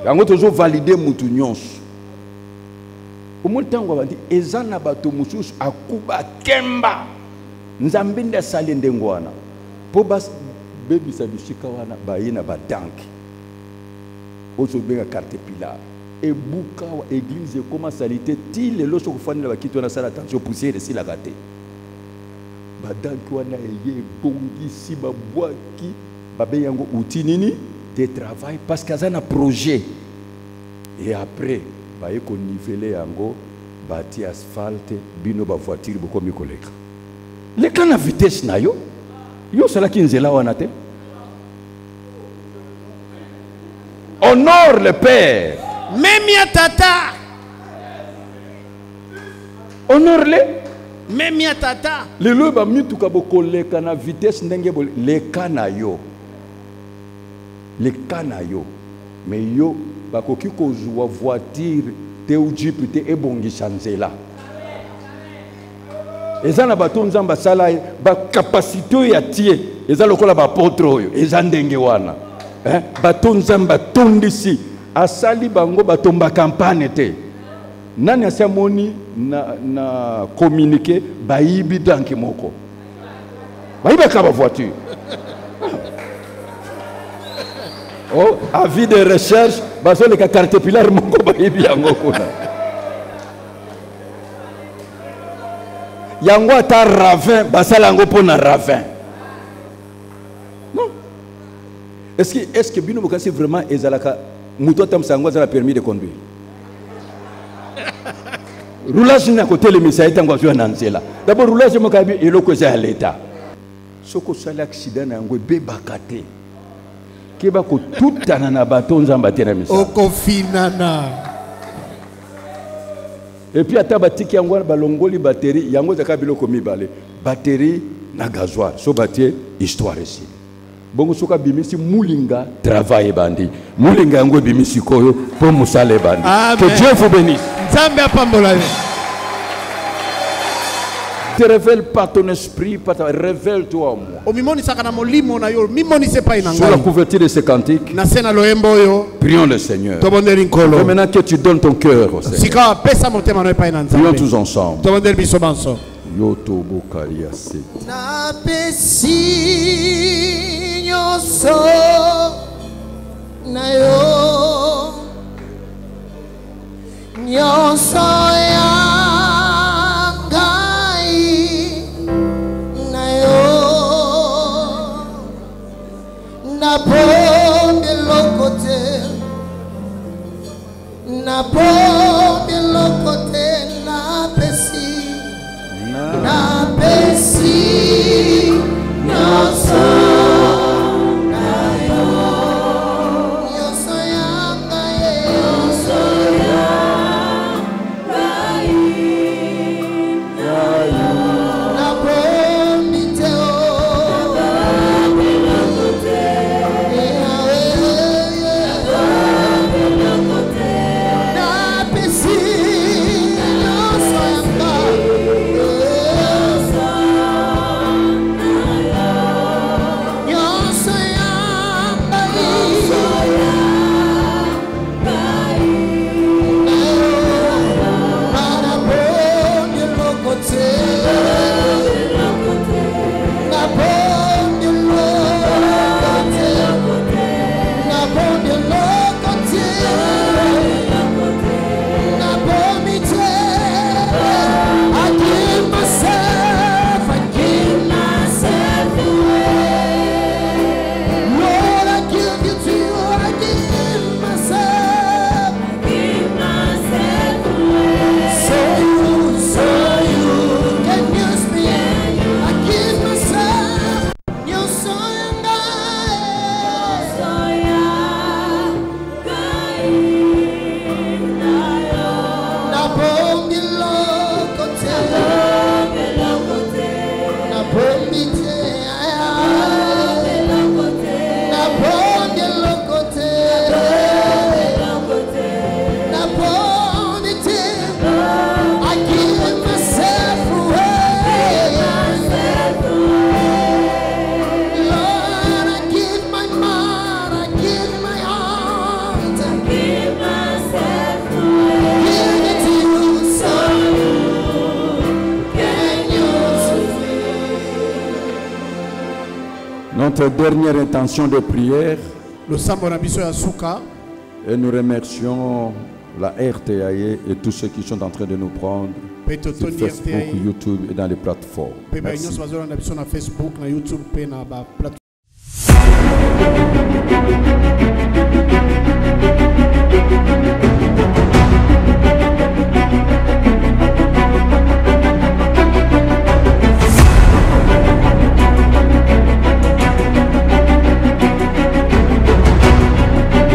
D: Yango tozo valider mutu nyonso. Omo tango bandi ezana bato mususu akuba kemba. Nzambe nda sali ndengo wana. Po bas bebi sabishika wana bayina badanki. Ozo benga carte pilar. Et buka wa église comment salité til le loso kufanya bakito na sala attention poussière si la gâté. Badanki wana eye bongi si babwaki babe yango outil nini de travail parce qu'il y a un projet. Et après, bah il faut niveler yango, bâti asphalte, bino ba voiture beaucoup mieux collègue. Les cas na vitesse na yo sala kinzela wana te. Honore le père. Même ya tata. Honore le. Même ya tata. Le lo ba mituka boko le kana vitesse ndenge bol le kana yo. Les canaillots, mais yo bakoki kozwa voiture te ou jeep te ebongi chanzela. Eza na bato nzamba sala ba capacité ya tie eza lokola ba apôtre oyo eza ndenge wana. Bato nzamba tondisi asali bango batomba campagne te. Nani asamoni na communiquer bayibi danki moko. Bayiba ka ba voiture. Oh, avis de recherche, baso le carte pilar moko bayibi yango kuna. Yango ata ravin, basala yango pona ravin. Non. Est-ce que bino bokasi vraiment ezalaka Mouto tam sangwa za permis de conduire. Roulage na côté le message tango zo nanzela. D'abord roulage mo kabi eloko za l'état. Soko sala accident na ngwe bebakate. Keba ko tutana na bato nzamba tena message.
C: Okofinana.
D: Et puis ata batiki yango balongoli batterie yango za kabiloko mibale. Batterie na gasoil. So batie histoire ici. Bongo soka bimisi mulinga travail bandi. Mulinga yango bimisi koyo pour musale bandi. Que Dieu vous bénisse.
C: Nzambe apambola.
D: Te révèle par ton esprit, révèle-toi en moi. Sur la couverture de ces cantiques, prions le Seigneur. Et maintenant que tu donnes ton cœur au Seigneur, prions tous ensemble.
A: Na bombe lokote na pesi nyoso na yo nyoso yanga na bombe
D: Notre dernière intention de prière, et nous remercions la RTAE et tous ceux qui sont en train de nous prendre sur Facebook, YouTube et dans les plateformes. Merci.